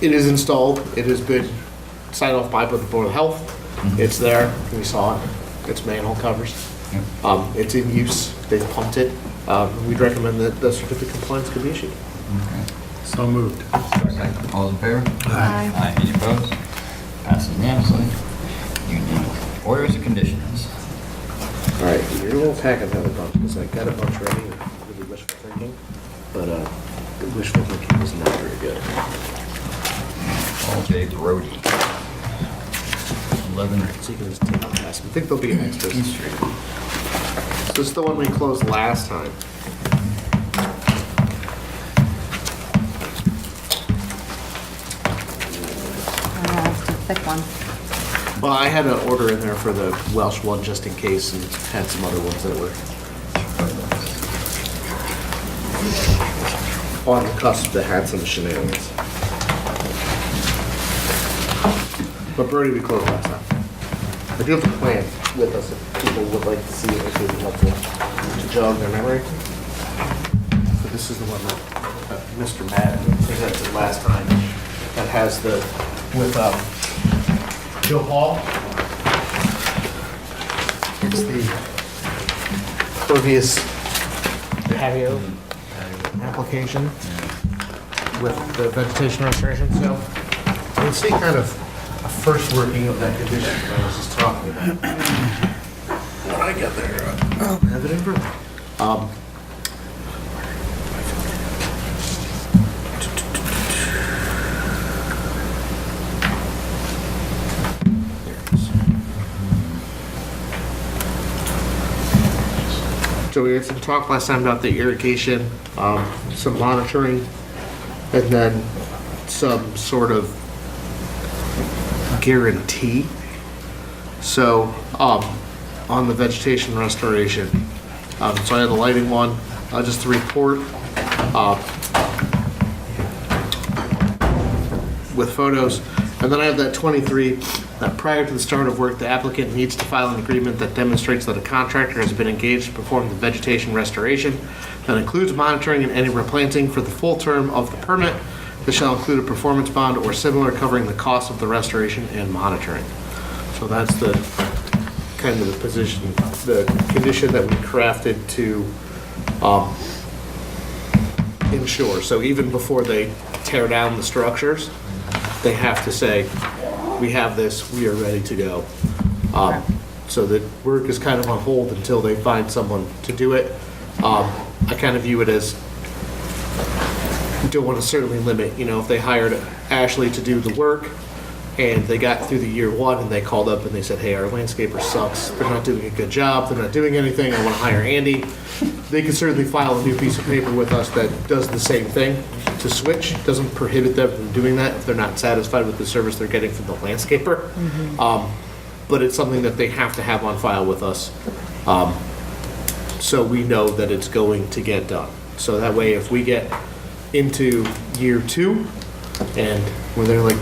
It is installed. It has been signed off by the Board of Health. It's there. We saw it. It's manhole covers. It's in use. They've pumped it. We'd recommend that the certificate of compliance could be issued. So moved. All in favor? Aye. Aye. Any opposed? Passes unanimously. Unanimous. Orders and conditions. All right, your little packet had a bunch, because I got a bunch ready, and really wishful thinking, but the wishful thinking was not very good. Paul J. Brody. 11 So you can just take it past me. I think there'll be an extra. East Street. So this is the one we closed last time. Oh, it's a thick one. Well, I had an order in there for the Welsh one just in case, and had some other ones that were on the cusp that had some shenanigans. But Brody, we closed last time. I do have the plan with us if people would like to see it, if they'd love to jog their memory. But this is the one that Mr. Madden presented last time, that has the, with Joe Paul. It's the previous patio application with the vegetation restoration, so you'll see kind of a first working of that condition that I was just talking about. When I get there, I'll have it in front. So we had some talk last time about the irrigation, some monitoring, and then some sort of guarantee. So, on the vegetation restoration, so I had the lighting one, just to report, with photos. And then I have that 23, that prior to the start of work, the applicant needs to file an agreement that demonstrates that a contractor has been engaged to perform the vegetation restoration. That includes monitoring and any replanting for the full term of the permit. This shall include a performance bond or similar covering the cost of the restoration and monitoring. So that's the kind of the position, the condition that we crafted to ensure. So even before they tear down the structures, they have to say, we have this, we are ready to go. So that work is kind of on hold until they find someone to do it. I kind of view it as, don't want to certainly limit, if they hired Ashley to do the work and they got through the year one and they called up and they said, hey, our landscaper sucks, they're not doing a good job, they're not doing anything, I want to hire Andy. They can certainly file a new piece of paper with us that does the same thing to switch. Doesn't prohibit them from doing that if they're not satisfied with the service they're getting from the landscaper. But it's something that they have to have on file with us, so we know that it's going to get done. So that way, if we get into year two and where they're like,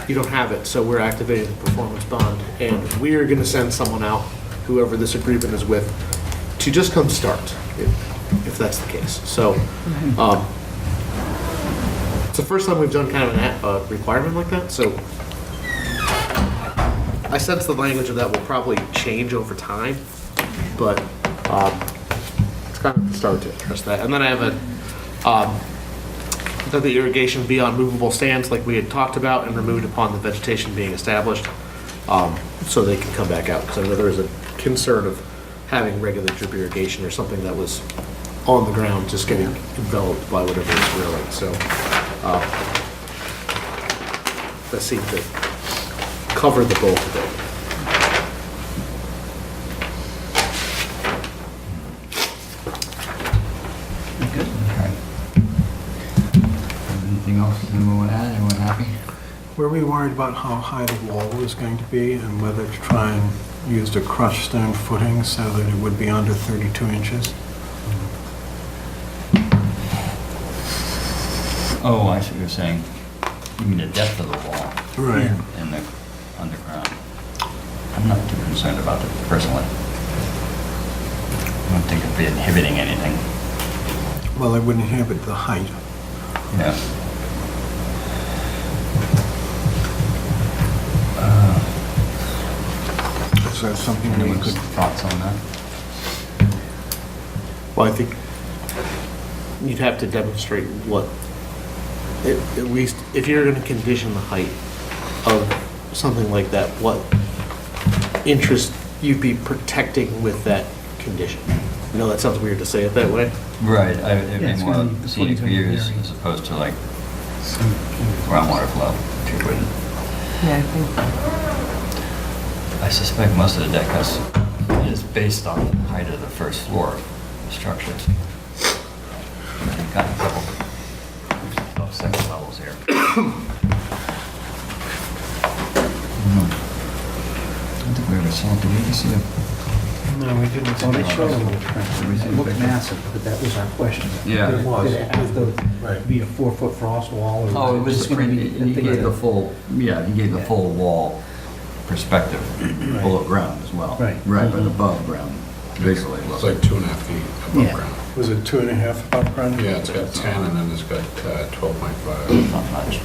you don't have it, so we're activating the performance bond, and we are going to send someone out, whoever this agreement is with, to just come start, if that's the case. So it's the first time we've done kind of a requirement like that, so I sense the language of that will probably change over time, but it's kind of the start to address that. And then I have that the irrigation be on movable stands like we had talked about and removed upon the vegetation being established, so they can come back out. Because I know there is a concern of having regular drip irrigation or something that was on the ground just getting enveloped by whatever is growing. So that seemed to cover the bulk of it. Good. Okay. Anything else anyone want to add? Everyone happy? Were we worried about how high the wall was going to be and whether to try and use the crushed stone footing so that it would be under 32 inches? Oh, I see what you're saying. You mean the depth of the wall? Right. In the underground. I'm not too concerned about it personally. I don't think it'd be inhibiting anything. Well, it wouldn't inhibit the height. Yeah. Is that something we Anyone's could... thoughts on that? Well, I think you'd have to demonstrate what, at least, if you're going to condition the height of something like that, what interest you'd be protecting with that condition. I know that sounds weird to say it that way. Right, it'd Yeah, be it's more gonna be- the scenic footing's gonna be views very- as opposed to like groundwater flow, if you wouldn't. Yeah, I think I suspect most of the deck is based on the height of the first floor of the structures. You've got a couple of second levels here. I don't think we ever saw, did we ever see a... No, we didn't. Well, they showed a little trench. Did we see It the looked picture? massive, but that was our question. Yeah. Did It was. Did it have to be a 4-foot frost wall? Or Oh, it was just gonna be he the gave the thick- full, yeah, he gave the full wall perspective, below ground as well. Right. Right, but above ground, visually. It's like 2.5 feet above Yeah. ground. Was it 2.5 above ground? Yeah, it's got 10 and then it's got 12.5. Not much.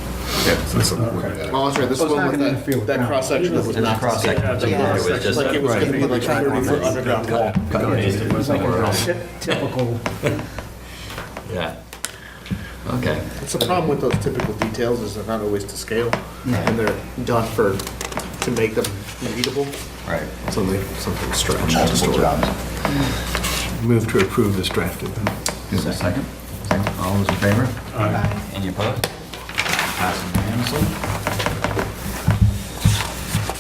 Yeah, so it's something like Okay. that. Well, that's right, this So it's one not with gonna interfere with that ground. cross-section that was It's a not. cross-section. Yeah. It was just Like it was gonna be like a 30-foot underground wall. Cut and paste it from somewhere else. Typical. Yeah. Okay. It's a problem with those typical details is they're not always to scale, and they're done to make them readable. Right. Something stretched to Multiple store. jobs. Move to approve as drafted. Is there a second? All those in favor? Aye. Any opposed? Passes unanimously.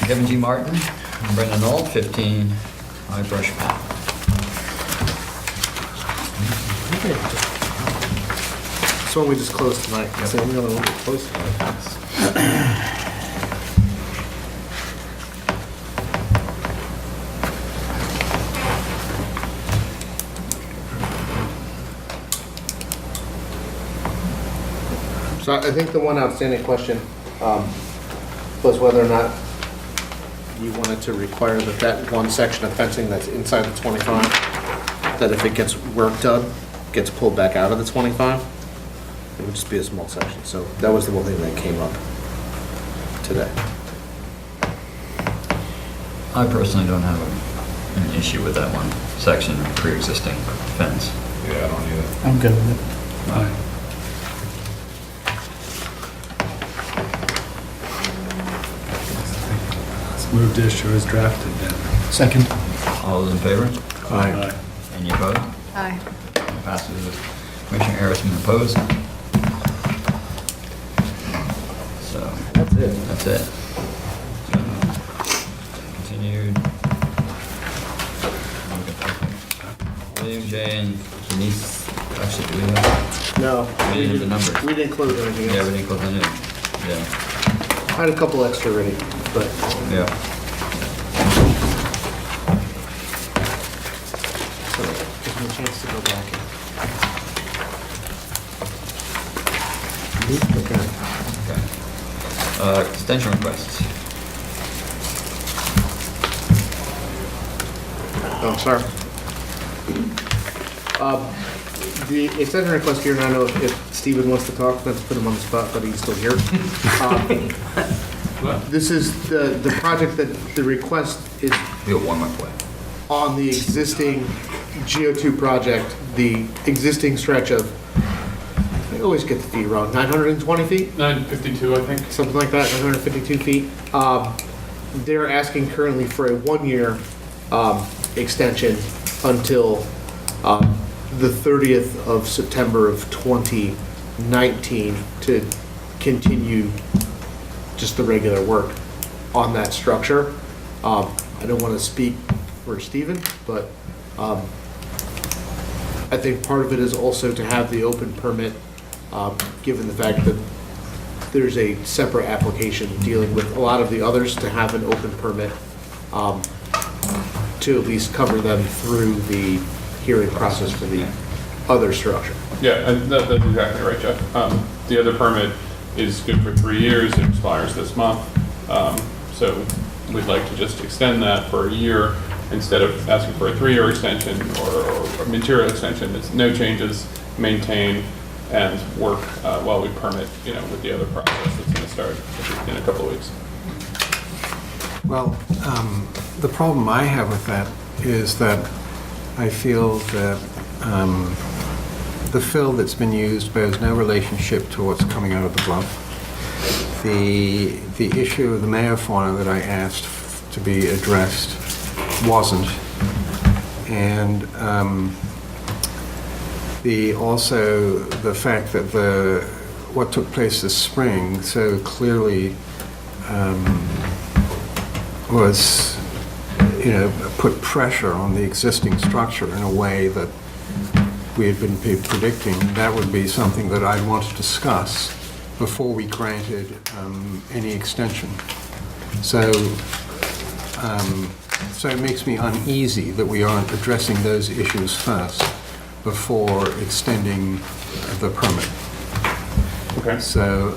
Kevin G. Martin, Brendan Knoll, 15 High Brush Path. This one we just closed tonight. It's the only other one we closed tonight. So I think the one outstanding question was whether or not you wanted to require that one section of fencing that's inside the 25, that if it gets work done, gets pulled back out of the 25. It would just be a small section. So that was the one thing that came up today. I personally don't have an issue with that one section, pre-existing fence. Yeah, I don't either. I'm good with it. Aye. Let's move to issue as drafted then. Second. All those in favor? Aye. Any opposed? Aye. Passes with Commissioner Harrison opposed. So, That's it. that's it. So, continued. William J. and Denise, actually, do we have, No. we didn't have the numbers. We didn't close anything Yeah, else. we didn't close the new. Yeah, I had a couple extra ready, but yeah. so gives me a chance to go back. Okay. Extension requests. Oh, sorry. The extension request here, and I know if Stephen wants to talk, not to put him on the spot, but he's still here. This is the project that the request is Be a warm-up way. on the existing GO2 project, the existing stretch of, I always get the feet wrong, 920 feet? 952, I think. Something like that, 952 feet. They're asking currently for a 1-year extension until the 30th of September of 2019 to continue just the regular work on that structure. I don't want to speak for Stephen, but I think part of it is also to have the open permit, given the fact that there's a separate application dealing with a lot of the others, to have an open permit to at least cover them through the hearing process for the other structure. Yeah, that's exactly right, Jeff. The other permit is good for 3 years, it expires this month. So we'd like to just extend that for a year instead of asking for a 3-year extension or a material extension. It's no changes, maintain, and work while we permit, with the other process that's going to start in a couple of weeks. Well, the problem I have with that is that I feel that the fill that's been used bears no relationship to what's coming out of the bluff. The issue of the megafauna that I asked to be addressed wasn't. And also the fact that what took place this spring so clearly was, put pressure on the existing structure in a way that we had been predicting. That would be something that I'd want to discuss before we granted any extension. So it makes me uneasy that we aren't addressing those issues first before extending the permit. Okay. So,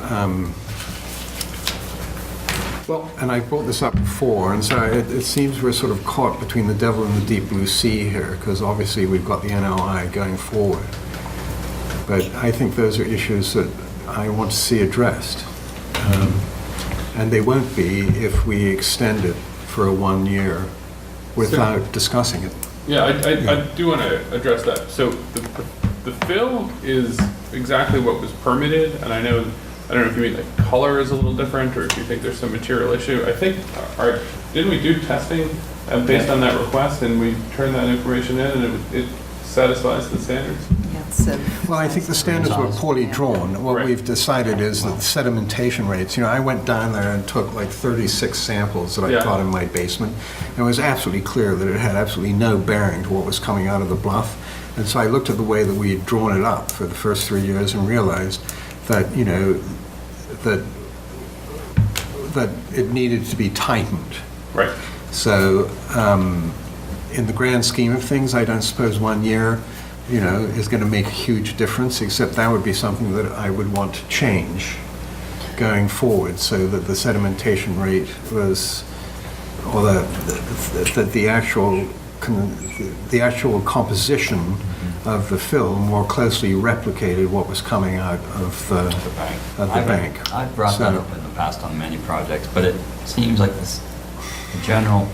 well, and I brought this up before, and so it seems we're sort of caught between the devil and the deep blue sea here, because obviously we've got the NLI going forward. But I think those are issues that I want to see addressed. And they won't be if we extend it for a 1 year without discussing it. Yeah, I do want to address that. So the fill is exactly what was permitted, and I don't know if you mean the color is a little different, or if you think there's some material issue. I think, didn't we do testing based on that request, and we turned that information in, and it satisfies the standards? Well, I think the standards were poorly drawn. What Right. we've decided is that the sedimentation rates, I went down there and took like 36 samples that I Yeah. caught in my basement, and it was absolutely clear that it had absolutely no bearing to what was coming out of the bluff. And so I looked at the way that we had drawn it up for the first 3 years and realized that, that it needed to be tightened. Right. So, in the grand scheme of things, I don't suppose 1 year, is going to make a huge difference, except that would be something that I would want to change going forward, so that the sedimentation rate was, or that the actual composition of the fill more closely replicated what was coming out of the bank. I've brought that up in the past on many projects, but it seems like the general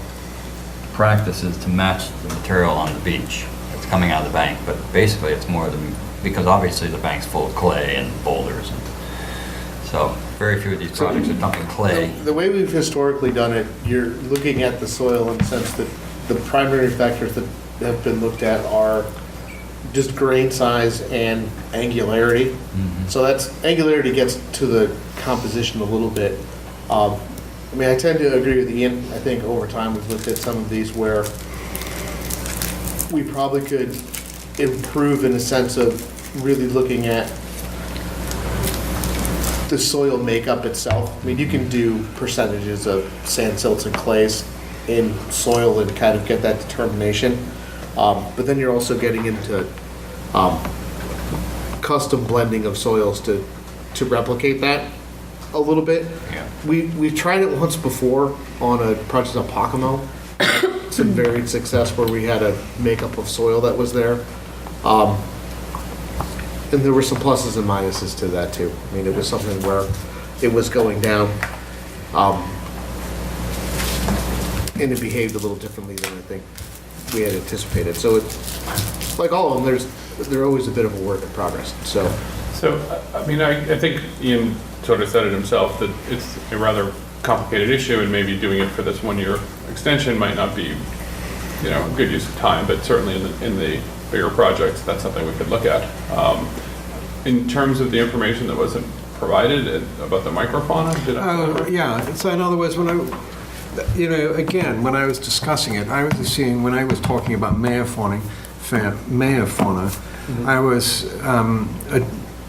practice is to match the material on the beach. It's coming out of the bank, but basically it's more the because obviously the bank's full of clay and boulders. And so very few of these projects are dumping clay. The way we've historically done it, you're looking at the soil in the sense that the primary factors that have been looked at are just grain size and angularity. So angularity gets to the composition a little bit. I mean, I tend to agree with Ian. I think over time we've looked at some of these where we probably could improve in the sense of really looking at the soil makeup itself. I mean, you can do percentages of sand, silts, and clays in soil and kind of get that determination. But then you're also getting into custom blending of soils to replicate that a little bit. Yeah. We've tried it once before on a project on Pocomo. Some varied success where we had a makeup of soil that was there. And there were some pluses and minuses to that too. I mean, it was something where it was going down, and it behaved a little differently than I think we had anticipated. So it's like all of them, they're always a bit of a work in progress. So I mean, I think Ian sort of said it himself, that it's a rather complicated issue, and maybe doing it for this 1-year extension might not be, a good use of time, but certainly in the bigger projects, that's something we could look at. In terms of the information that wasn't provided about the microfauna, Yeah, so in other words, when I was discussing it, I was assuming when I was talking about megafauna,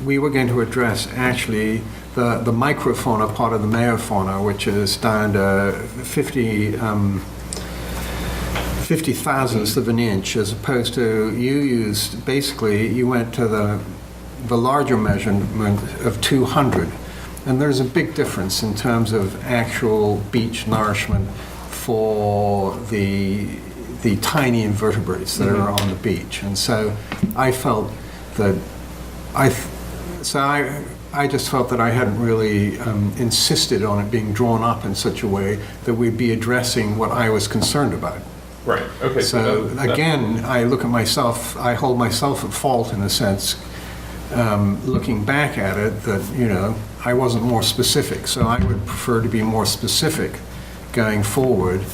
we were going to address actually the microfauna part of the megafauna, which is down to 50 thousandths of an inch, as opposed to you went to the larger measurement of 200. And there's a big difference in terms of actual beach nourishment for the tiny invertebrates that are on the beach. And so I felt that I just felt that I hadn't really insisted on it being drawn up in such a way that we'd be addressing what I was concerned about. Right, okay. So again, I look at myself, I hold myself at fault in a sense, looking back at it, that, I wasn't more specific. So I would prefer to be more specific going forward.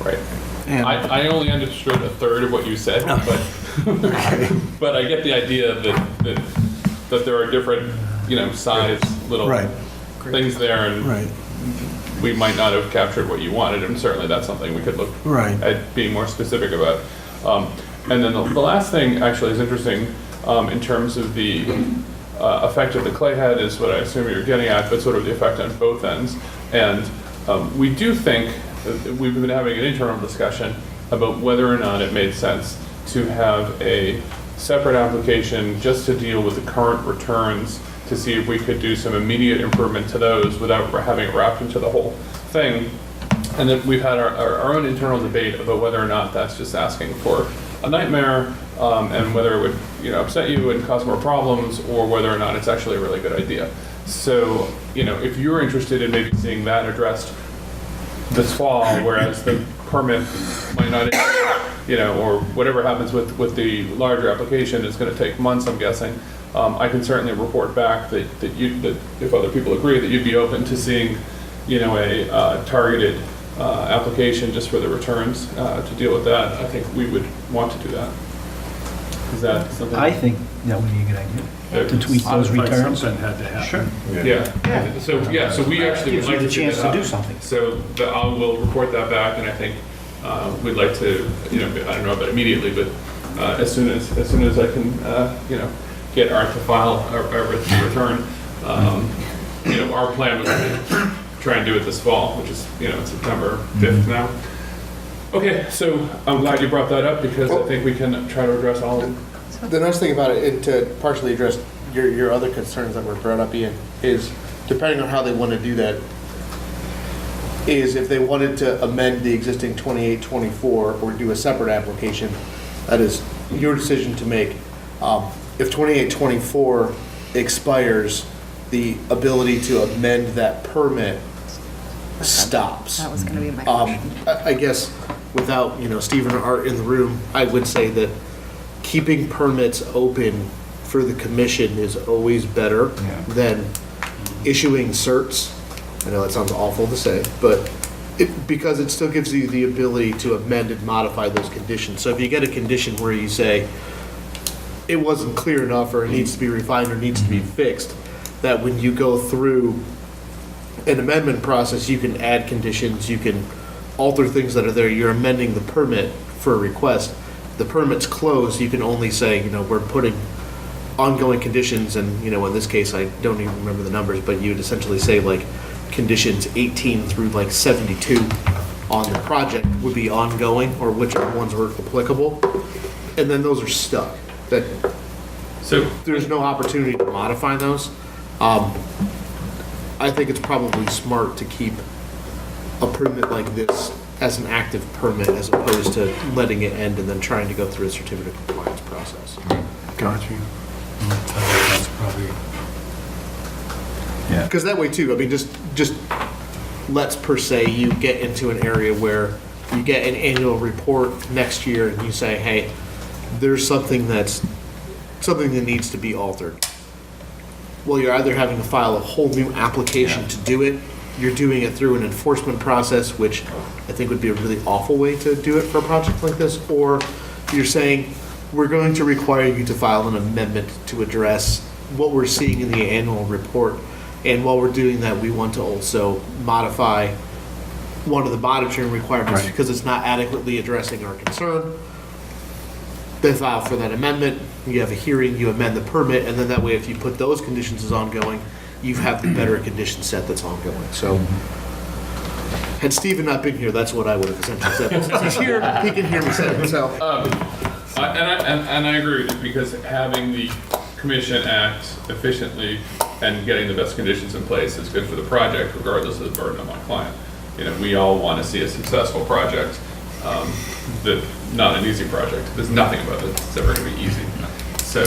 Right. And I only understood a third of what you said, but I get the idea that there are different, size little things there, and we might not have captured what you wanted, and certainly that's something we could look at being more specific about. And then the last thing actually is interesting in terms of the effect of the clay head is what I assume you're getting at, but sort of the effect on both ends. And we do think, we've been having an internal discussion about whether or not it made sense to have a separate application just to deal with the current returns, to see if we could do some immediate improvement to those without having it wrapped into the whole thing. And then we've had our own internal debate about whether or not that's just asking for a nightmare, and whether it would upset you and cause more problems, or whether or not it's actually a really good idea. So, if you're interested in maybe seeing that addressed this fall, whereas the permit might not, or whatever happens with the larger application is going to take months, I'm guessing. I can certainly report back that if other people agree, that you'd be open to seeing, a targeted application just for the returns to deal with that. I think we would want to do that. Is that something? I think that would be a good idea, to tweak those returns. Something had to happen. Sure. Yeah. So we actually would Gives like you to the chance do that. to do something. So I will report that back, and I think we'd like to, I don't know about immediately, but as soon as I can, get Art to file our return, our plan was to try and do it this fall, which is, September 5th now. Okay, so I'm glad you brought that up, because I think we can try to address all of them. the nice thing about it, and to partially address your other concerns that were brought up, Ian, is depending on how they want to do that, is if they wanted to amend the existing 2824 or do a separate application, that is your decision to make. If 2824 expires, the ability to amend that permit stops. That was going to be my question. I guess without, Steve and Art in the room, I would say that keeping permits open for the commission is always better than issuing certs. I know that sounds awful to say, but because it still gives you the ability to amend and modify those conditions. So if you get a condition where you say it wasn't clear enough, or it needs to be refined, or needs to be fixed, that when you go through an amendment process, you can add conditions, you can alter things that are there, you're amending the permit for a request. The permit's closed, you can only say, we're putting ongoing conditions, and, in this case, I don't even remember the numbers, but you would essentially say, like, conditions 18 through, like, 72 on the project would be ongoing, or whichever ones were applicable, and then those are stuck. So there's no opportunity to modify those. I think it's probably smart to keep a permit like this as an active permit, as opposed to letting it end and then trying to go through a certificate of compliance process. Got you. That's probably, Because that way too, just let's per se, you get into an area where you get an annual report next year and you say, hey, there's something that needs to be altered. Well, you're either having to file a whole new application to do it, you're doing it through an enforcement process, which I think would be a really awful way to do it for a project like this, or you're saying, we're going to require you to file an amendment to address what we're seeing in the annual report, and while we're doing that, we want to also modify one of the monitoring requirements because it's not adequately addressing our concern. They file for that amendment, you have a hearing, you amend the permit, and then that way, if you put those conditions as ongoing, you have the better condition set that's ongoing. So, had Steven not been here, that's what I would have essentially said. But since he's here, he can hear me say it, so. And I agree with you, because having the commission act efficiently and getting the best conditions in place is good for the project, regardless of the burden on my client. We all want to see a successful project, not an easy project. There's nothing about it that's ever going to be easy. So,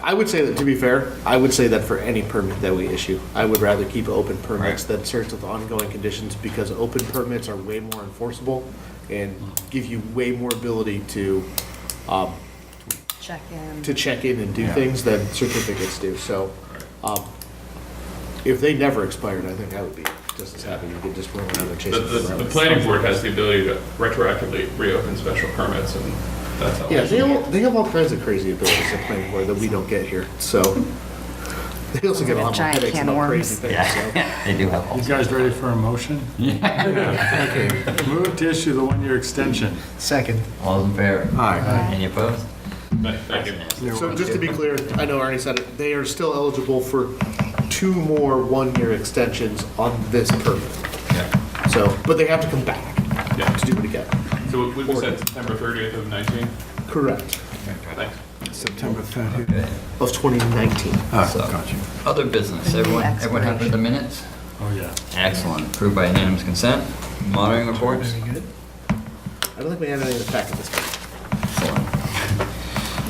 I would say that, to be fair, I would say that for any permit that we issue, I would rather keep open permits that search with ongoing conditions, because open permits are way more enforceable and give you way more ability to Check in. and do things than certificates do. So, if they never expired, I think I would be just as happy. You could just run around and chase them. the planning board has the ability to retroactively reopen special permits, and that's how. Yeah, they have all kinds of crazy abilities at planning board that we don't get here. So they also get a lot more Giant headaches can of about worms. crazy things. So. They do have all you guys ready for a motion? Okay. Move to issue the one-year extension. Second. All those in favor? Aye. Any opposed? Thank you. So just to be clear, I know Arnie said it, they are still eligible for 2 more one-year extensions on this permit. Yeah. So, but they have to come back to do it again. So we said September 30th of 19? Correct. Thanks. September 30th. Okay. Of 2019. Ah, So, got you. other business. Everyone happy with the minutes? Oh, yeah. Excellent. Approved by unanimous consent. Monitoring reports? I don't think we have any in the packet this time. Excellent.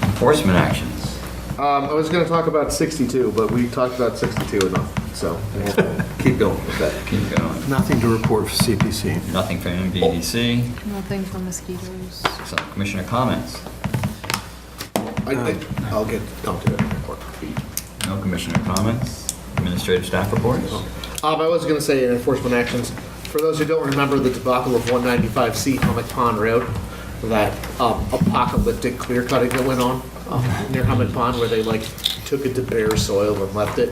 Enforcement actions. I was going to talk about 62, but we talked about 62 enough, so we'll keep going with that. Keep going. Nothing to report for CPC. Nothing for MVDC. Nothing for mosquitoes. So, commissioner comments? I'll get onto that report. No commissioner comments. Administrative staff reports? I was going to say in enforcement actions, for those who don't remember the debacle of 195C Hummock Pond Road, that apocalyptic clear cutting that went on near Hummock Pond, where they took it to bare soil and left it.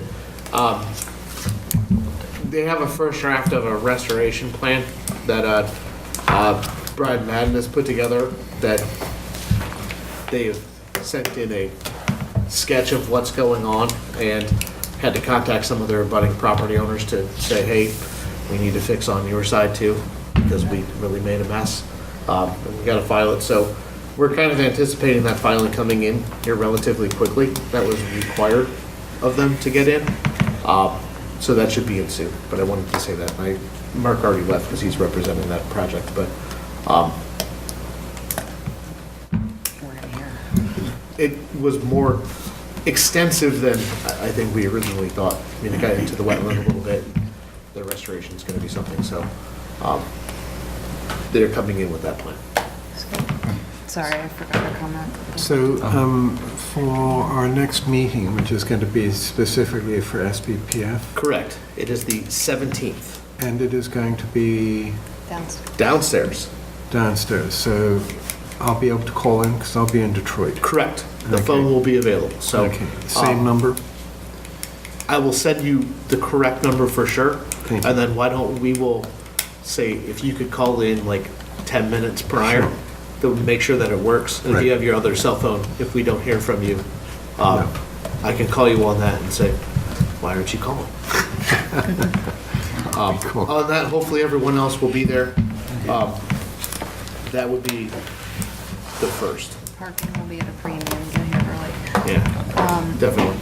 They have a first draft of a restoration plan that Brian Madden has put together, that they've sent in a sketch of what's going on, and had to contact some of their abutting property owners to say, hey, we need to fix on your side too, because we really made a mess. And we got to file it. So we're kind of anticipating that filing coming in here relatively quickly. That was required of them to get in. So that should be in soon. But I wanted to say that. Mark already left because he's representing that project. But We're in here. it was more extensive than I think we originally thought. I mean, it got into the wetland a little bit. The restoration is going to be something. So they're coming in with that plan. Sorry, I forgot to comment. So for our next meeting, which is going to be specifically for SBPF, Correct. It is the 17th, and it is going to be downstairs. downstairs, so I'll be able to call in because I'll be in Detroit. Correct. The Okay. phone will be available, so. Okay, same number? I will send you the correct number for sure. Thank you. And then why don't we will say, if you could call in like 10 minutes prior, Sure. to make sure that it works. And if Right. you have your other cell phone, if we don't hear from you, I can call you on that and say, why aren't you calling? Cool. On that, hopefully everyone else will be there. That would be the first. Parking will be at a premium, get here early. Yeah, definitely.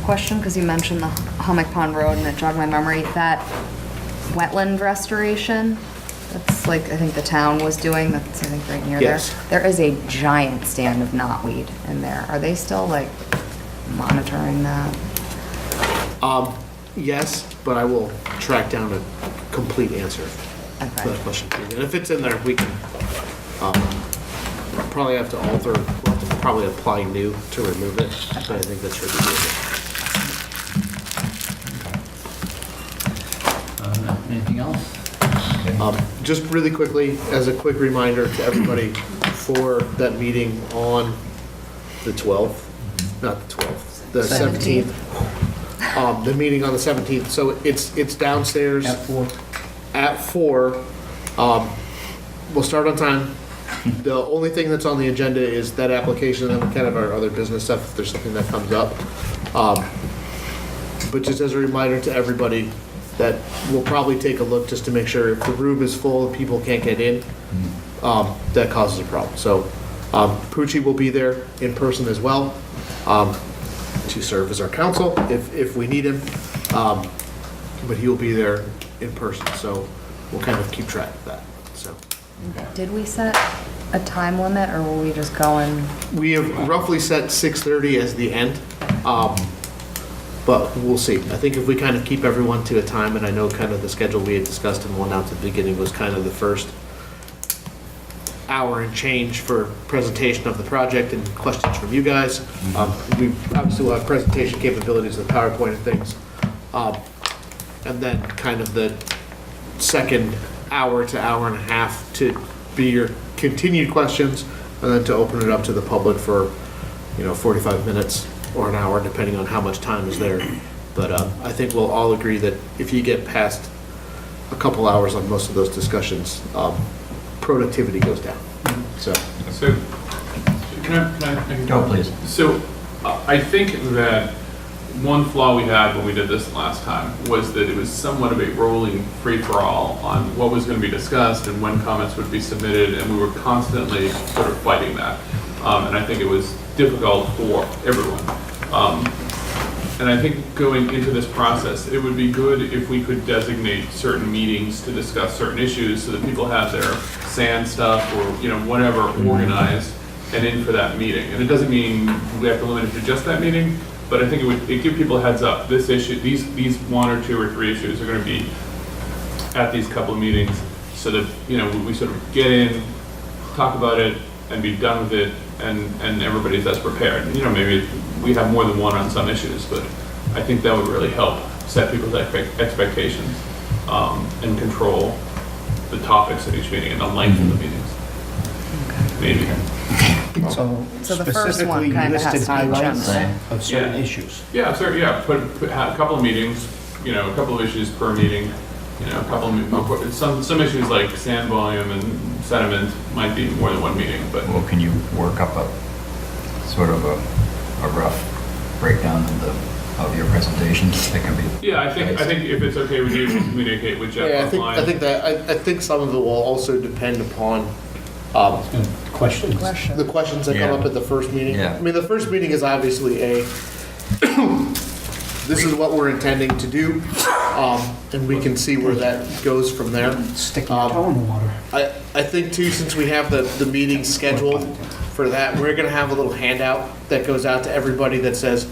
Question, because you mentioned the Hummock Pond Road and it jogged my memory, that wetland restoration, that's like, I think the town was doing, that's I think right near there. Yes. There is a giant stand of knotweed in there. Are they still like monitoring that? Yes, but I will track down a complete answer to Okay. that question. And if it's in there, we can probably have to alter, we'll have to probably apply new to remove it. But I think that should be Anything else? Just really quickly, as a quick reminder to everybody, for that meeting on the 12th, not the 12th, the 17th. The meeting on the 17th, so it's downstairs. At 4. We'll start on time. The only thing that's on the agenda is that application and then kind of our other business stuff, if there's something that comes up. But just as a reminder to everybody, that we'll probably take a look just to make sure if the room is full and people can't get in, that causes a problem. So Poochie will be there in person as well to serve as our counsel if we need him. But he'll be there in person, so we'll kind of keep track of that. So Did we set a time limit or were we just going? we have roughly set 6:30 as the end. But we'll see. I think if we kind of keep everyone to a time, and I know kind of the schedule we had discussed and one out at the beginning was kind of the first hour and change for presentation of the project and questions from you guys. We obviously will have presentation capabilities of the PowerPoint and things. And then kind of the second hour to hour and a half to be your continued questions, and then to open it up to the public for, 45 minutes or an hour, depending on how much time is there. But I think we'll all agree that if you get past a couple hours on most of those discussions, productivity goes down. So Can I? Go, please. So I think that one flaw we had when we did this last time was that it was somewhat of a rolling free-for-all on what was going to be discussed and when comments would be submitted, and we were constantly sort of fighting that. And I think it was difficult for everyone. And I think going into this process, it would be good if we could designate certain meetings to discuss certain issues so that people have their sand stuff or, whatever organized and in for that meeting. And it doesn't mean we have to limit it to just that meeting, but I think it'd give people a heads up. This issue, these 1 or 2 or 3 issues are going to be at these couple of meetings so that, we sort of get in, talk about it, and be done with it, and everybody's as prepared. Maybe we have more than one on some issues, but I think that would really help set people's expectations and control the topics of each meeting and the length of the meetings. Maybe. So So the first one specifically kind of has listed to be highlights general. of certain Yeah. issues. Yeah, sir, yeah, put a couple of meetings, a couple of issues per meeting, a couple of, some issues like sand volume and sediment might be more than one meeting, but. Well, can you work up a sort of a rough breakdown of your presentation that can be? Yeah, I think if it's okay with you, we'll communicate with Jeff yeah, offline. I think some of it will also depend upon Questions? the questions that come Yeah. up at the first meeting. Yeah. I mean, the first meeting is obviously this is what we're intending to do, and we can see where that goes from there. Sticking your toe in the water. I think too, since we have the meeting scheduled for that, we're gonna have a little handout that goes out to everybody that says,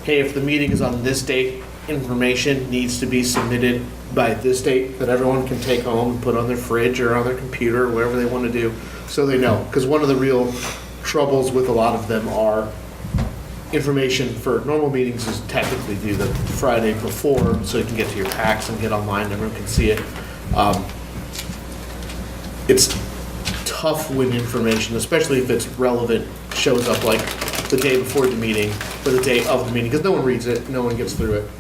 hey, if the meeting is on this date, information needs to be submitted by this date that everyone can take home and put on their fridge or on their computer, wherever they want to do, so they know. Because one of the real troubles with a lot of them are information for normal meetings is technically due the Friday before, so you can get to your packs and get online, everyone can see it. It's tough when information, especially if it's relevant, shows up like the day before the meeting or the day of the meeting, because no one reads it, no one gets through it,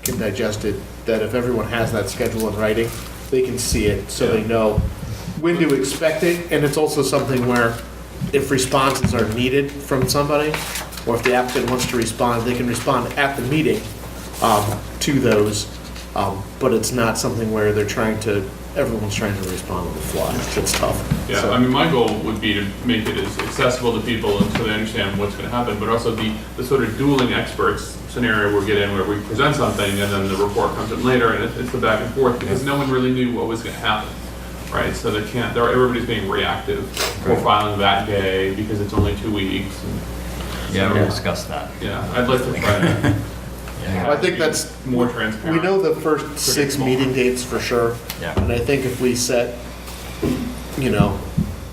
can digest it, that if everyone has that schedule in writing, they can see it, so they know when to expect it. And it's also something where if responses are needed from somebody, or if the applicant wants to respond, they can respond at the meeting to those, but it's not something where everyone's trying to respond on the fly. It's tough. Yeah, So- I mean, my goal would be to make it as accessible to people and so they understand what's going to happen, but also the sort of dueling experts scenario we get in where we present something and then the report comes in later and it's the back and forth because no one really knew what was going to happen, right? So everybody's being reactive. We're filing that day because it's only 2 weeks. Yeah, we'll discuss that. Yeah, I'd like to try to. I think that's more transparent. We know the first 6 meeting dates for sure. Yeah. And I think if we set,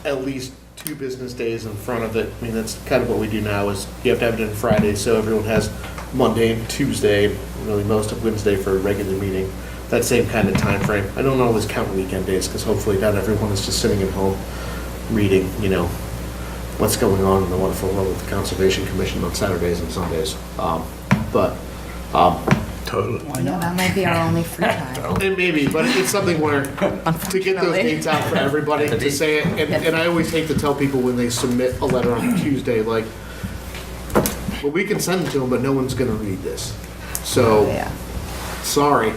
at least 2 business days in front of it, I mean, that's kind of what we do now is you have to have it in Friday, so everyone has Monday and Tuesday, really most of Wednesday for a regular meeting. That same kind of time frame. I don't always count weekend days because hopefully not everyone is just sitting at home reading, what's going on in the wonderful world of the Conservation Commission on Saturdays and Sundays. Totally. Yeah, that might be our only free time. It may be, but it's something where, to get those Unfortunately. dates out for everybody, to say it, and I always hate to tell people when they submit a letter on Tuesday, like, well, we can send it to them, but no one's gonna read this. So, Yeah. sorry.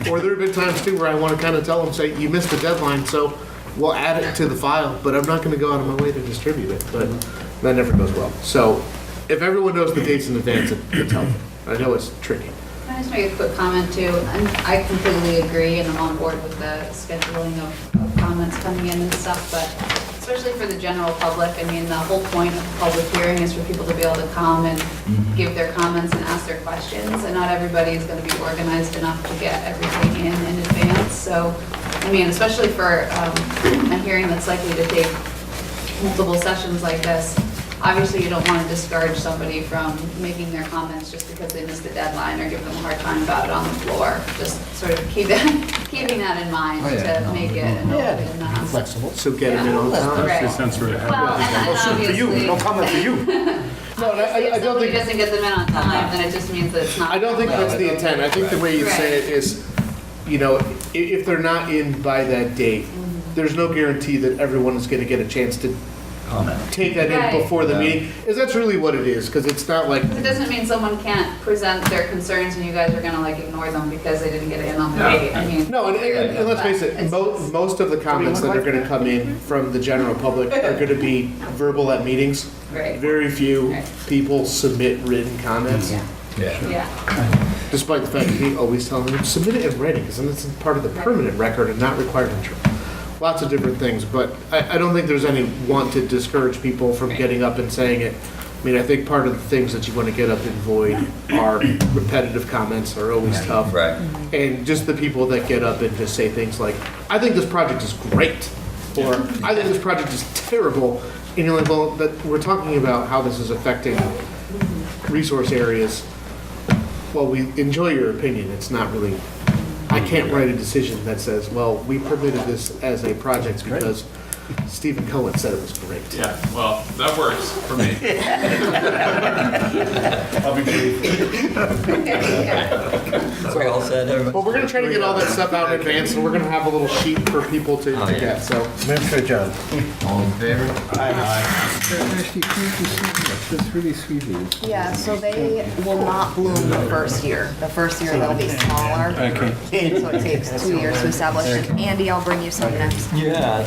Or there have been times too where I wanna kinda tell them, say, you missed the deadline, so we'll add it to the file, but I'm not gonna go out of my way to distribute it, but that never goes well. So, if everyone knows the dates in advance, it's helpful. I know it's tricky. Can I just make a quick comment too? And I completely agree and I'm on board with the scheduling of comments coming in and stuff, but especially for the general public, I mean, the whole point of the public hearing is for people to be able to come and give their comments and ask their questions, and not everybody is going to be organized enough to get everything in advance. So, I mean, especially for a hearing that's likely to take multiple sessions like this, obviously you don't want to discourage somebody from making their comments just because they missed the deadline or give them a hard time about it on the floor. Just sort of keeping that in mind to make it an open. Flexible. So get them in on time. Right. Well, and obviously. No comment for you. No, I If don't somebody think, doesn't get them in on time, then it just means that it's not. I don't think that's the intent. I think the way you say it is, if they're not in by that date, there's no guarantee that everyone is gonna get a chance to take that in Right. before the meeting, is that's really what it is, because it's not like, It doesn't mean someone can't present their concerns and you guys are gonna ignore them because they didn't get it in on the date. I mean. no, and let's face it, most of the comments that are gonna come in from the general public are gonna be verbal at meetings. Right. Very few Right. people submit written comments, Yeah. despite the fact that we always tell them, submit it in writing, because then it's part of the permanent record and not required in lots of different things, but I don't think there's any want to discourage people from getting up and saying it. I mean, I think part of the things that you want to get up and void are repetitive comments are always tough. Right. And just the people that get up and just say things like, I think this project is great, or I think this project is terrible, and you're like, well, we're talking about how this is affecting resource areas. Well, we enjoy your opinion, it's not really, I can't write a decision that says, well, we permitted this as a project because Stephen Cohen said it was great. Yeah, well, that works for me. I'll be brief. So we all said, everybody? But we're gonna try to get all that stuff out in advance, and we're gonna have a little sheet for people to Oh, yeah. get, so. Member John. All in favor? Actually, that's really sweet of you. Yeah, so they will not bloom the first year. The first year they'll be smaller. Okay. So it takes 2 years to establish. And Andy, I'll bring you some next. Yeah.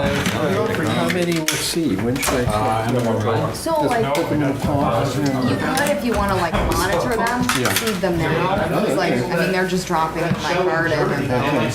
How many will see? When should I? So like, you could if you want to monitor them, seed them now. Because I mean, they're just dropping in my garden and then